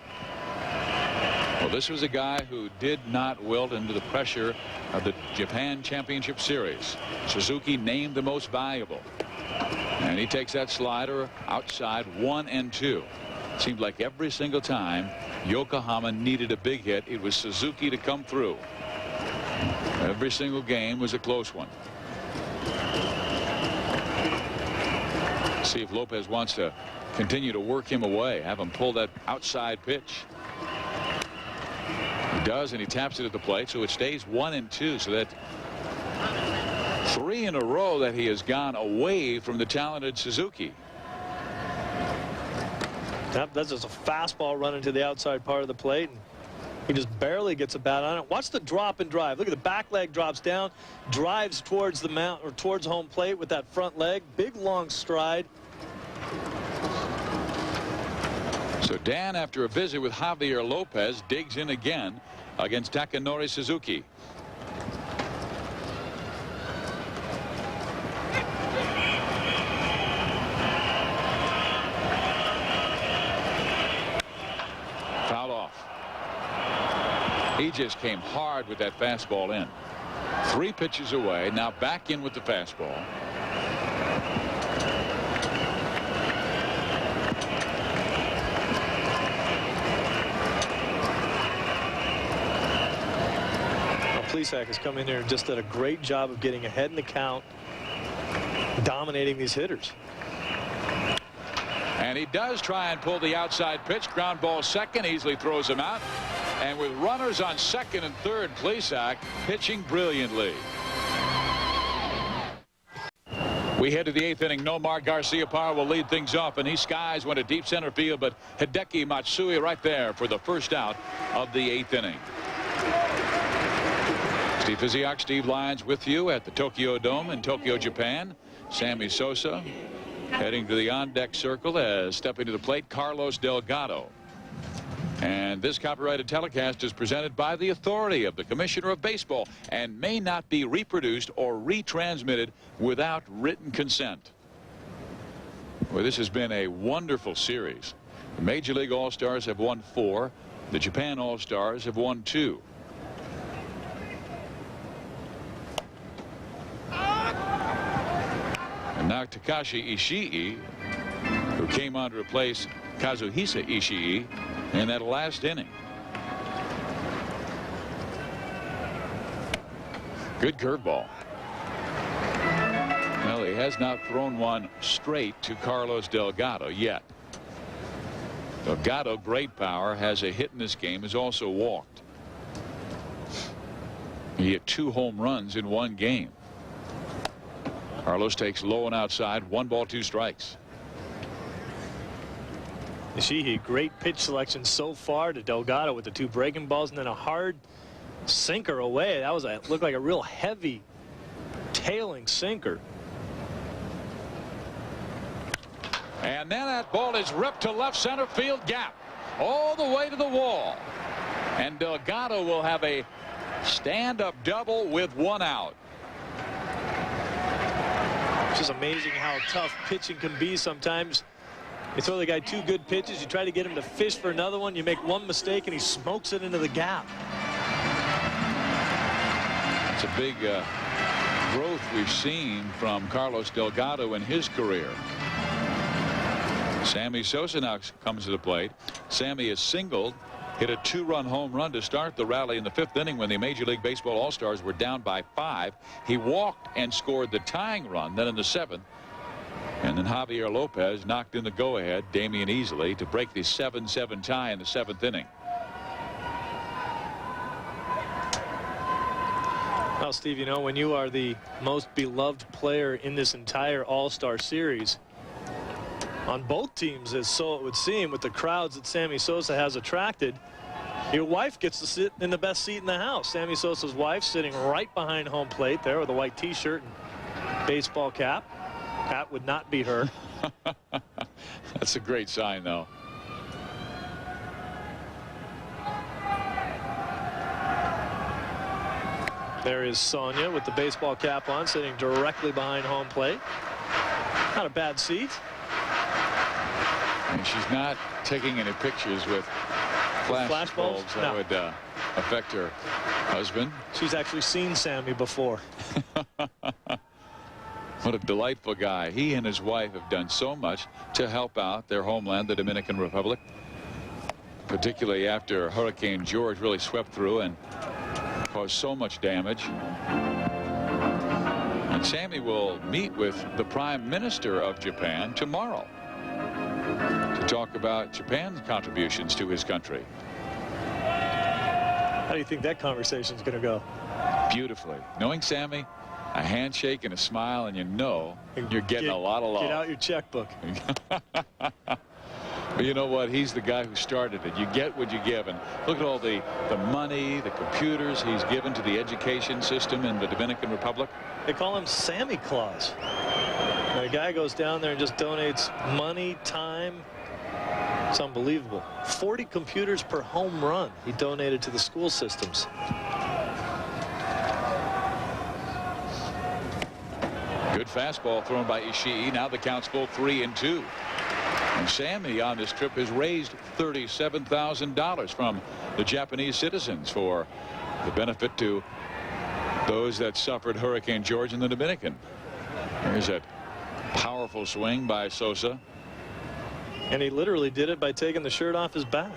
Well, this was a guy who did not wilt under the pressure of the Japan Championship Series. Suzuki named the most valuable. And he takes that slider outside. 1-2. Seemed like every single time Yokohama needed a big hit, it was Suzuki to come through. Every single game was a close one. See if Lopez wants to continue to work him away, have him pull that outside pitch. He does, and he taps it at the plate, so it stays 1-2. So that 3 in a row that he has gone away from the talented Suzuki. That's just a fastball running to the outside part of the plate, and he just barely gets a bat on it. Watch the drop and drive. Look at the back leg drops down, drives towards the mount or towards home plate with that front leg. Big long stride. So Dan, after a visit with Javier Lopez, digs in again against Takanori Suzuki. Foul off. He just came hard with that fastball in. 3 pitches away. Now back in with the fastball. Plesac has come in here and just did a great job of getting ahead in the count, dominating these hitters. And he does try and pull the outside pitch. Ground ball second, easily throws him out. And with runners on second and third, Plesac pitching brilliantly. We head to the 8th inning. Nomar Garciaparra will lead things off, and he skies one to deep center field, but Hideki Matsui right there for the first out of the 8th inning. Steve Physiak, Steve Lyons with you at the Tokyo Dome in Tokyo, Japan. Sammy Sosa heading to the on-deck circle as stepping to the plate, Carlos Delgado. And this copyrighted telecast is presented by the authority of the Commissioner of Baseball and may not be reproduced or retransmitted without written consent. Well, this has been a wonderful series. The Major League All-Stars have won 4. The Japan All-Stars have won 2. And now Takashi Ishii, who came on to replace Kazuhisa Ishii in that last inning. Good curveball. Well, he has not thrown one straight to Carlos Delgado yet. Delgado, great power, has a hit in this game, has also walked. He hit 2 home runs in 1 game. Carlos takes low and outside, 1 ball, 2 strikes. Sheehy, great pitch selection so far to Delgado with the 2 breaking balls and then a hard sinker away. That was looked like a real heavy tailing sinker. And then that ball is ripped to left center field gap all the way to the wall. And Delgado will have a stand-up double with 1 out. It's just amazing how tough pitching can be sometimes. You throw the guy 2 good pitches, you try to get him to fish for another one, you make 1 mistake and he smokes it into the gap. It's a big growth we've seen from Carlos Delgado in his career. Sammy Sosa now comes to the plate. Sammy is singled, hit a 2-run home run to start the rally in the 5th inning when the Major League Baseball All-Stars were down by 5. He walked and scored the tying run. Then in the 7th, and then Javier Lopez knocked in the go-ahead, Damian Easley, to break the 7-7 tie in the 7th inning. Well, Steve, you know, when you are the most beloved player in this entire All-Star series, on both teams, as so it would seem, with the crowds that Sammy Sosa has attracted, your wife gets to sit in the best seat in the house. Sammy Sosa's wife sitting right behind home plate there with a white T-shirt and baseball cap. That would not be her. That's a great sign, though. There is Sonia with the baseball cap on, sitting directly behind home plate. Not a bad seat. And she's not taking any pictures with flash bulbs that would affect her husband. She's actually seen Sammy before. What a delightful guy. He and his wife have done so much to help out their homeland, the Dominican Republic, particularly after Hurricane George really swept through and caused so much damage. And Sammy will meet with the Prime Minister of Japan tomorrow to talk about Japan's contributions to his country. How do you think that conversation is going to go? Beautifully. Knowing Sammy, a handshake and a smile, and you know you're getting a lot of love. Get out your checkbook. But you know what? He's the guy who started it. You get what you give. And look at all the money, the computers he's given to the education system in the Dominican Republic. They call him Sammy Claus. And the guy goes down there and just donates money, time. It's unbelievable. 40 computers per home run he donated to the school systems. Good fastball thrown by Ishii. Now the count's full 3-2. And Sammy on this trip has raised $37,000 from the Japanese citizens for the benefit to those that suffered Hurricane George in the Dominican. Here's a powerful swing by Sosa. And he literally did it by taking the shirt off his back.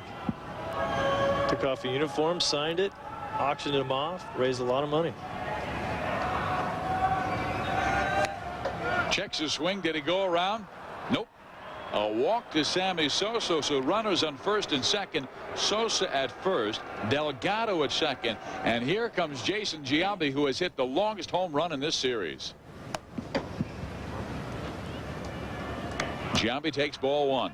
Took off the uniform, signed it, auctioned him off, raised a lot of money. Checks his swing. Did he go around? Nope. A walk to Sammy Sosa. So runners on first and second. Sosa at first. Delgado at second. And here comes Jason Giambi, who has hit the longest home run in this series. Giambi takes ball 1.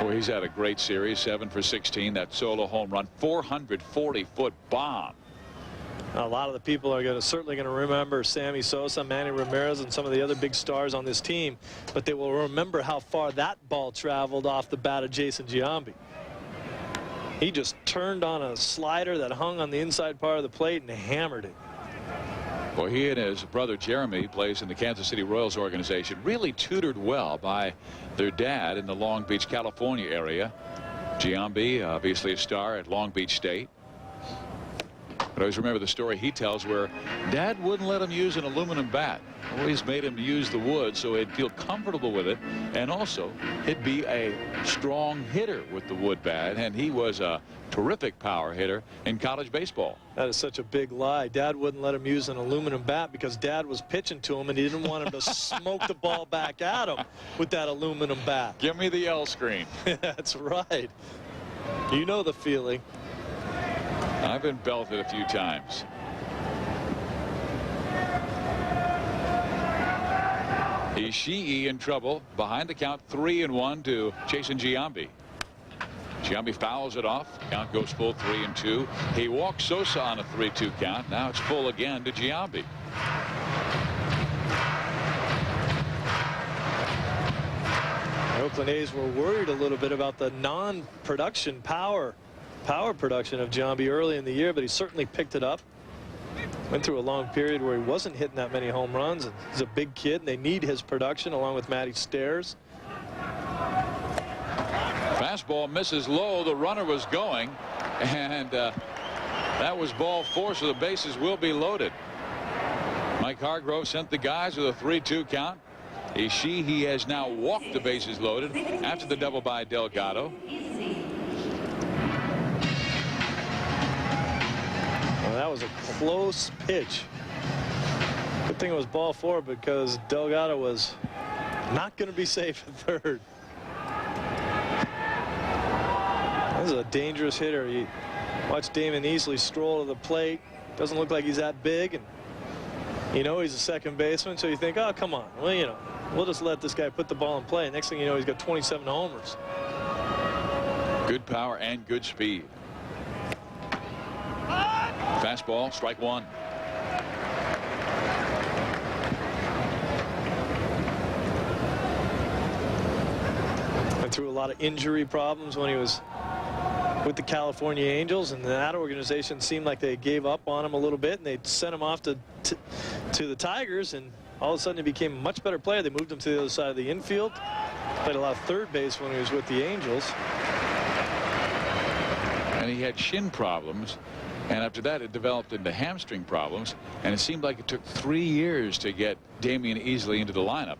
Boy, he's had a great series. 7 for 16. That solo home run. 440-foot bomb. A lot of the people are certainly going to remember Sammy Sosa, Manny Ramirez, and some of the other big stars on this team, but they will remember how far that ball traveled off the bat of Jason Giambi. He just turned on a slider that hung on the inside part of the plate and hammered it. Well, he and his brother Jeremy, plays in the Kansas City Royals organization, really tutored well by their dad in the Long Beach, California area. Giambi, obviously a star at Long Beach State. But I always remember the story he tells where Dad wouldn't let him use an aluminum bat. Always made him use the wood so he'd feel comfortable with it, and also he'd be a strong hitter with the wood bat, and he was a terrific power hitter in college baseball. That is such a big lie. Dad wouldn't let him use an aluminum bat because Dad was pitching to him and he didn't want him to smoke the ball back at him with that aluminum bat. Give me the L screen. That's right. You know the feeling. I've been belted a few times. Ishii in trouble behind the count, 3-1 to Jason Giambi. Giambi fouls it off. Count goes full, 3-2. He walks Sosa on a 3-2 count. Now it's full again to Giambi. The Oakland A's were worried a little bit about the non-production power production of Giambi early in the year, but he certainly picked it up. Went through a long period where he wasn't hitting that many home runs, and he's a big kid, and they need his production along with Matty Stairs. Fastball misses low. The runner was going, and that was ball 4, so the bases will be loaded. Mike Hargrove sent the guys with a 3-2 count. Ishii has now walked the bases loaded after the double by Delgado. Well, that was a close pitch. Good thing it was ball 4 because Delgado was not going to be safe at third. This is a dangerous hitter. You watch Damon Easley stroll to the plate. Doesn't look like he's that big, and you know he's a second baseman, so you think, oh, come on. Well, you know, we'll just let this guy put the ball in play. Next thing you know, he's got 27 homers. Good power and good speed. Fastball, strike 1. Went through a lot of injury problems when he was with the California Angels, and that organization seemed like they gave up on him a little bit, and they sent him off to the Tigers, and all of a sudden he became a much better player. They moved him to the other side of the infield. Played a lot of third base when he was with the Angels. And he had shin problems, and after that it developed into hamstring problems, and it seemed like it took 3 years to get Damian Easley into the lineup.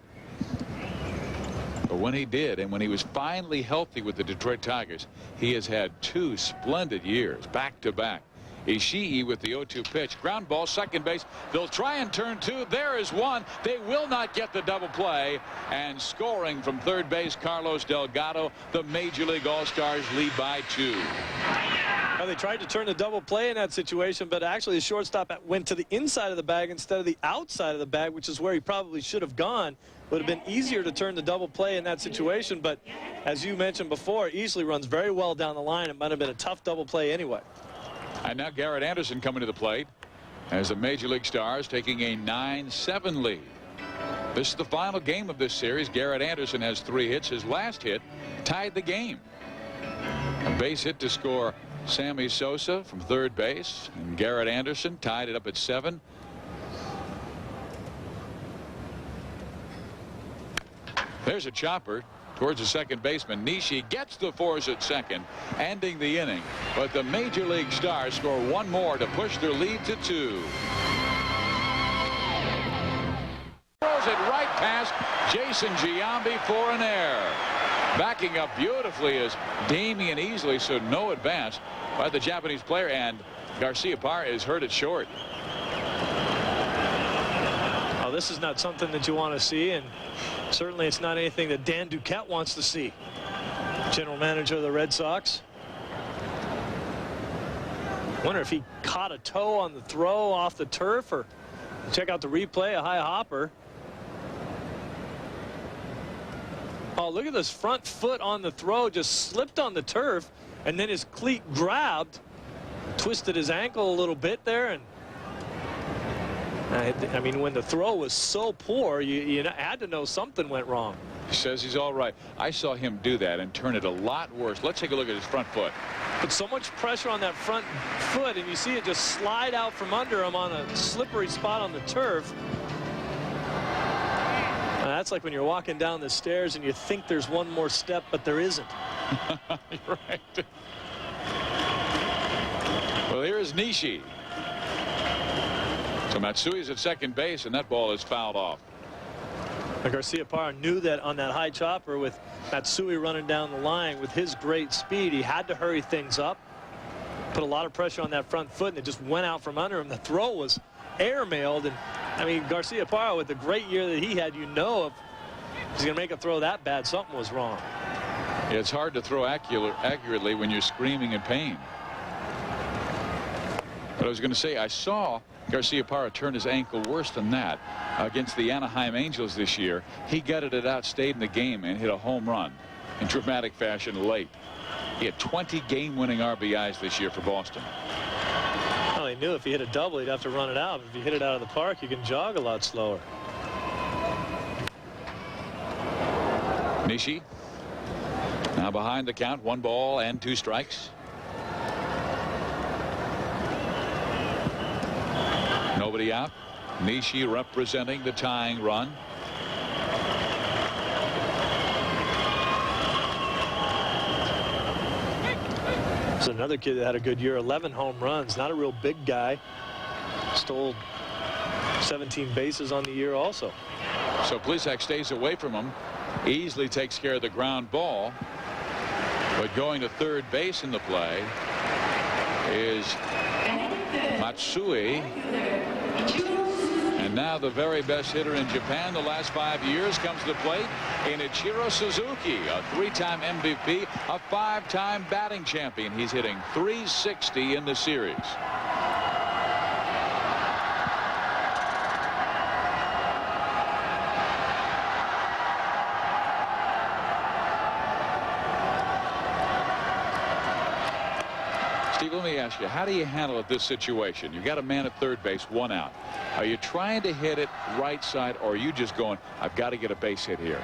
But when he did, and when he was finally healthy with the Detroit Tigers, he has had 2 splendid years back to back. Ishii with the 0-2 pitch. Ground ball, second base. They'll try and turn 2. There is 1. They will not get the double play. And scoring from third base, Carlos Delgado. The Major League All-Stars lead by 2. Well, they tried to turn the double play in that situation, but actually the shortstop went to the inside of the bag instead of the outside of the bag, which is where he probably should have gone. Would have been easier to turn the double play in that situation, but as you mentioned before, Easley runs very well down the line. It might have been a tough double play anyway. And now Garrett Anderson coming to the plate as the Major League Stars taking a 9-7 lead. This is the final game of this series. Garrett Anderson has 3 hits. His last hit tied the game. A base hit to score Sammy Sosa from third base, and Garrett Anderson tied it up at 7. There's a chopper towards the second baseman. Nishi gets the force at second, ending the inning. But the Major League Stars score 1 more to push their lead to 2. Throws it right past Jason Giambi for an error. Backing up beautifully is Damian Easley, so no advance by the Japanese player, and Garcia Parra is hurt at short. Oh, this is not something that you want to see, and certainly it's not anything that Dan Duquette wants to see. General manager of the Red Sox. Wonder if he caught a toe on the throw off the turf, or check out the replay, a high hopper. Oh, look at this front foot on the throw, just slipped on the turf, and then his cleat grabbed, twisted his ankle a little bit there, and I mean, when the throw was so poor, you had to know something went wrong. He says he's all right. I saw him do that and turn it a lot worse. Let's take a look at his front foot. Put so much pressure on that front foot, and you see it just slide out from under him on a slippery spot on the turf. That's like when you're walking down the stairs and you think there's one more step, but there isn't. Right. Well, here is Nishi. So Matsui's at second base, and that ball is fouled off. Garciaparra knew that on that high chopper with Matsui running down the line with his great speed, he had to hurry things up, put a lot of pressure on that front foot, and it just went out from under him. The throw was airmailed, and I mean, Garciaparra, with the great year that he had, you know, if he's going to make a throw that bad, something was wrong. Yeah, it's hard to throw accurately when you're screaming in pain. But I was going to say, I saw Garciaparra turn his ankle worse than that against the Anaheim Angels this year. He gutted it out, stayed in the game, and hit a home run in dramatic fashion late. He had 20 game-winning RBIs this year for Boston. Well, he knew if he hit a double, he'd have to run it out. If you hit it out of the park, you can jog a lot slower. Nishi now behind the count, 1 ball and 2 strikes. Nobody out. Nishi representing the tying run. It's another kid that had a good year, 11 home runs. Not a real big guy. Stole 17 bases on the year also. So Plesac stays away from him. Easily takes care of the ground ball. But going to third base in the play is Matsui. And now the very best hitter in Japan the last 5 years comes to the plate in Ichiro Suzuki, a 3-time MVP, a 5-time batting champion. He's hitting .360 in the series. Let me ask you, how do you handle this situation? You've got a man at third base, 1 out. Are you trying to hit it right side, or are you just going, I've got to get a base hit here?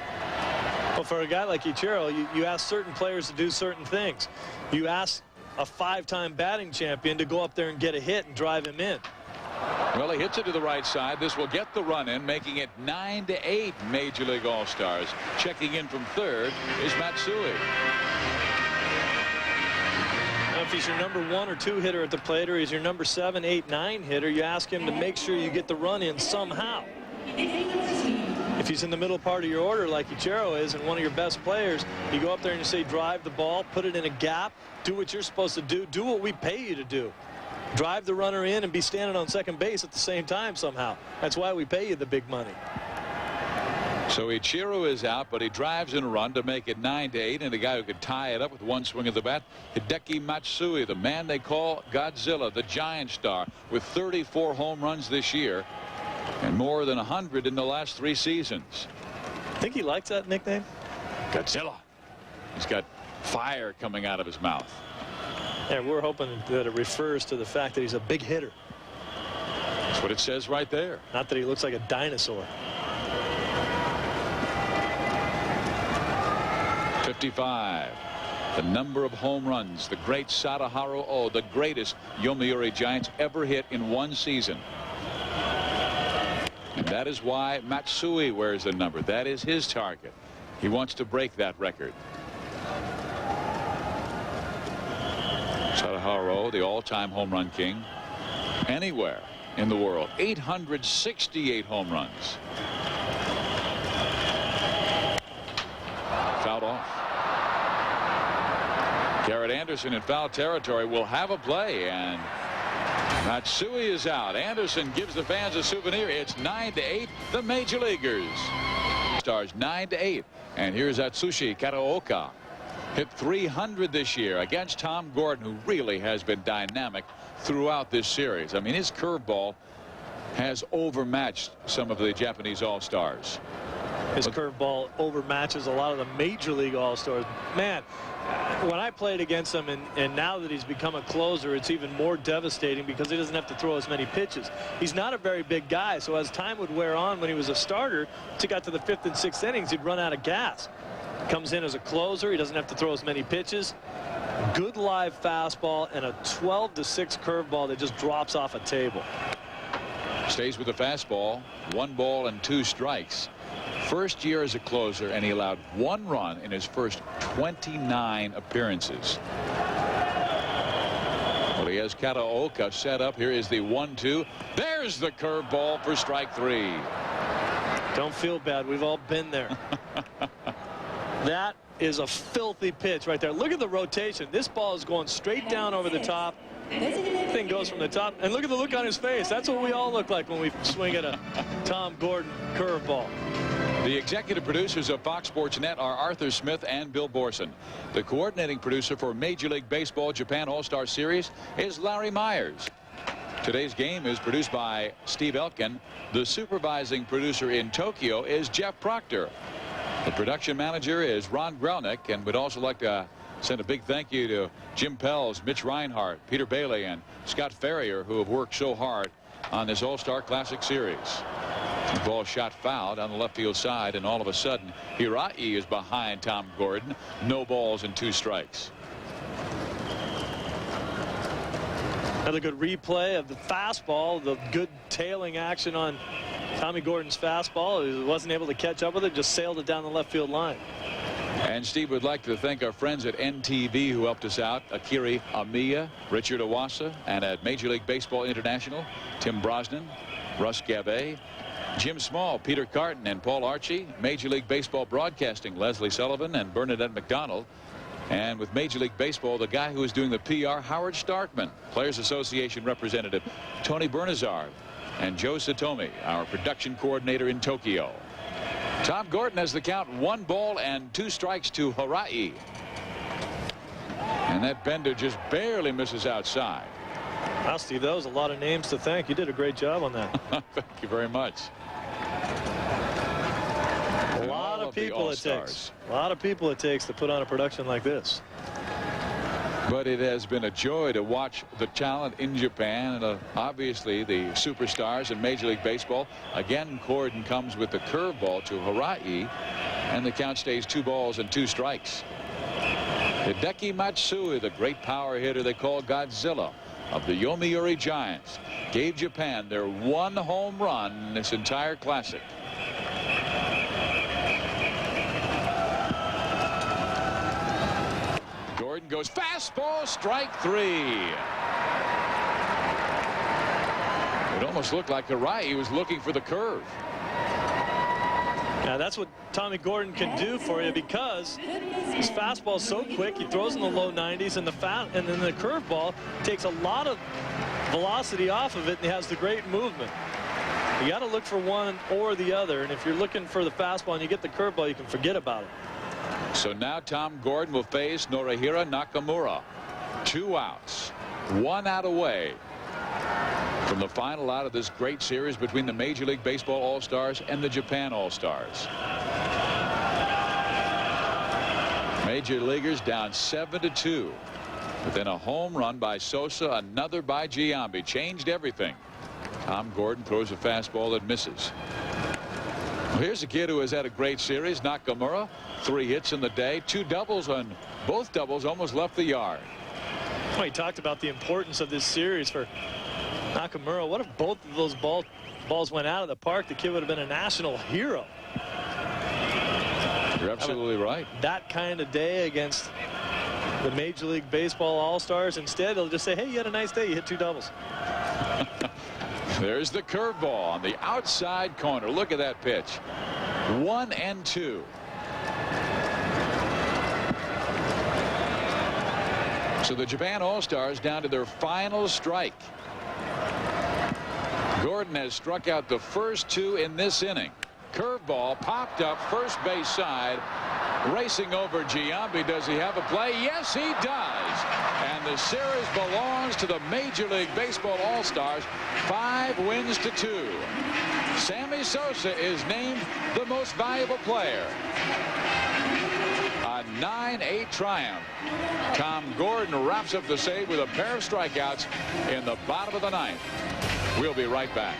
Well, for a guy like Ichiro, you ask certain players to do certain things. You ask a 5-time batting champion to go up there and get a hit and drive him in. Well, he hits it to the right side. This will get the run in, making it 9-8 Major League All-Stars. Checking in from third is Matsui. If he's your number 1 or 2 hitter at the plate, or he's your number 7, 8, 9 hitter, you ask him to make sure you get the run in somehow. If he's in the middle part of your order like Ichiro is and one of your best players, you go up there and you say drive the ball, put it in a gap, do what you're supposed to do what we pay you to do. Drive the runner in and be standing on second base at the same time somehow. That's why we pay you the big money. So Ichiro is out, but he drives in a run to make it 9-8, and a guy who could tie it up with 1 swing of the bat, Hideki Matsui, the man they call Godzilla, the giant star, with 34 home runs this year and more than 100 in the last 3 seasons. I think he likes that nickname. Godzilla. He's got fire coming out of his mouth. And we're hoping that it refers to the fact that he's a big hitter. That's what it says right there. Not that he looks like a dinosaur. 55. The number of home runs the great Sadaharu Oh, the greatest Yomiuri Giants ever hit in 1 season. And that is why Matsui wears the number. That is his target. He wants to break that record. Sadaharu Oh, the all-time home run king anywhere in the world. 868 home runs. Fouled off. Garrett Anderson in foul territory will have a play, and Matsui is out. Anderson gives the fans a souvenir. It's 9-8, the Major Leaguers. Stars 9-8, and here's Atsushi Kataoka. Hit 300 this year against Tom Gordon, who really has been dynamic throughout this series. I mean, his curveball has overmatched some of the Japanese All-Stars. His curveball overmatches a lot of the Major League All-Stars. Man, when I played against him, and now that he's become a closer, it's even more devastating because he doesn't have to throw as many pitches. He's not a very big guy, so as time would wear on when he was a starter, once he got to the 5th and 6th innings, he'd run out of gas. Comes in as a closer. He doesn't have to throw as many pitches. Good live fastball and a 12-6 curveball that just drops off a table. Stays with the fastball. 1 ball and 2 strikes. First year as a closer, and he allowed 1 run in his first 29 appearances. Well, he as Kataoka set up. Here is the 1-2. There's the curveball for strike 3. Don't feel bad. We've all been there. That is a filthy pitch right there. Look at the rotation. This ball is going straight down over the top. Thing goes from the top. And look at the look on his face. That's what we all look like when we swing at a Tom Gordon curveball. The executive producers of Fox Sports Net are Arthur Smith and Bill Borson. The coordinating producer for Major League Baseball Japan All-Star Series is Larry Myers. Today's game is produced by Steve Elkin. The supervising producer in Tokyo is Jeff Proctor. The production manager is Ron Grelnick, and we'd also like to send a big thank you to Jim Pells, Mitch Reinhart, Peter Bailey, and Scott Ferrier, who have worked so hard on this All-Star Classic Series. The ball shot foul down the left field side, and all of a sudden Hirai is behind Tom Gordon. No balls and 2 strikes. Another good replay of the fastball, the good tailing action on Tommy Gordon's fastball. He wasn't able to catch up with it, just sailed it down the left field line. And Steve would like to thank our friends at NTV who helped us out. Akiri Amiya, Richard Iwasa, and at Major League Baseball International, Tim Brosnan, Russ Gavet, Jim Small, Peter Carton, and Paul Archie. Major League Baseball Broadcasting, Leslie Sullivan and Bernadette McDonald. And with Major League Baseball, the guy who is doing the PR, Howard Starkman. Players Association representative Tony Bernazard, and Joe Satomi, our production coordinator in Tokyo. Tom Gordon has the count, 1 ball and 2 strikes to Hirai. And that bender just barely misses outside. Wow, Steve, that was a lot of names to thank. You did a great job on that. Thank you very much. A lot of people it takes. A lot of people it takes to put on a production like this. But it has been a joy to watch the talent in Japan, and obviously the superstars in Major League Baseball. Again, Gordon comes with the curveball to Hirai, and the count stays 2 balls and 2 strikes. Hideki Matsui, the great power hitter they call Godzilla of the Yomiuri Giants, gave Japan their 1 home run in this entire classic. Gordon goes fastball, strike 3. It almost looked like Hirai was looking for the curve. Now that's what Tommy Gordon can do for you, because his fastball is so quick. He throws in the low 90s, and then the curveball takes a lot of velocity off of it, and he has the great movement. You got to look for one or the other, and if you're looking for the fastball and you get the curveball, you can forget about it. So now Tom Gordon will face Norihiro Nakamura. 2 outs, 1 out away from the final out of this great series between the Major League Baseball All-Stars and the Japan All-Stars. Major Leaguers down 7-2. But then a home run by Sosa, another by Giambi. Changed everything. Tom Gordon throws a fastball that misses. Well, here's a kid who has had a great series, Nakamura. 3 hits in the day, 2 doubles, and both doubles almost left the yard. Well, he talked about the importance of this series for Nakamura. What if both of those balls went out of the park? The kid would have been a national hero. You're absolutely right. That kind of day against the Major League Baseball All-Stars. Instead, they'll just say, hey, you had a nice day. You hit 2 doubles. There's the curveball on the outside corner. Look at that pitch. 1-2. So the Japan All-Stars down to their final strike. Gordon has struck out the first 2 in this inning. Curveball popped up first base side. Racing over Giambi. Does he have a play? Yes, he does. And the series belongs to the Major League Baseball All-Stars. 5 wins to 2. Sammy Sosa is named the most valuable player. A 9-8 triumph. Tom Gordon wraps up the save with a pair of strikeouts in the bottom of the 9th. We'll be right back.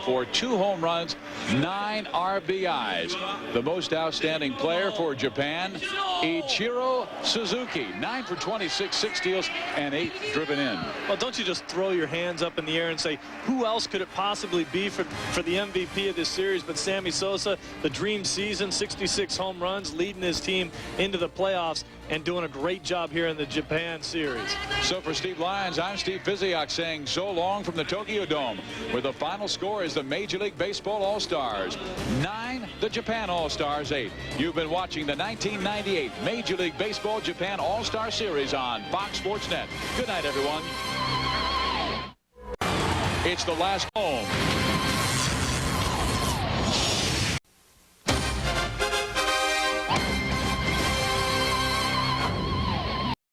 For 2 home runs 9 RBIs. The most outstanding player for Japan, Ichiro Suzuki. 9 for 26, 6 steals, and 8 driven in. Well, don't you just throw your hands up in the air and say, who else could it possibly be for the MVP of this series but Sammy Sosa? The dream season, 66 home runs, leading his team into the playoffs and doing a great job here in the Japan series. So for Steve Lyons, I'm Steve Physiak saying so long from the Tokyo Dome, where the final score is the Major League Baseball All-Stars 9, the Japan All-Stars 8. You've been watching the 1998 Major League Baseball Japan All-Star Series on Fox Sports Net. Good night, everyone. It's the last home.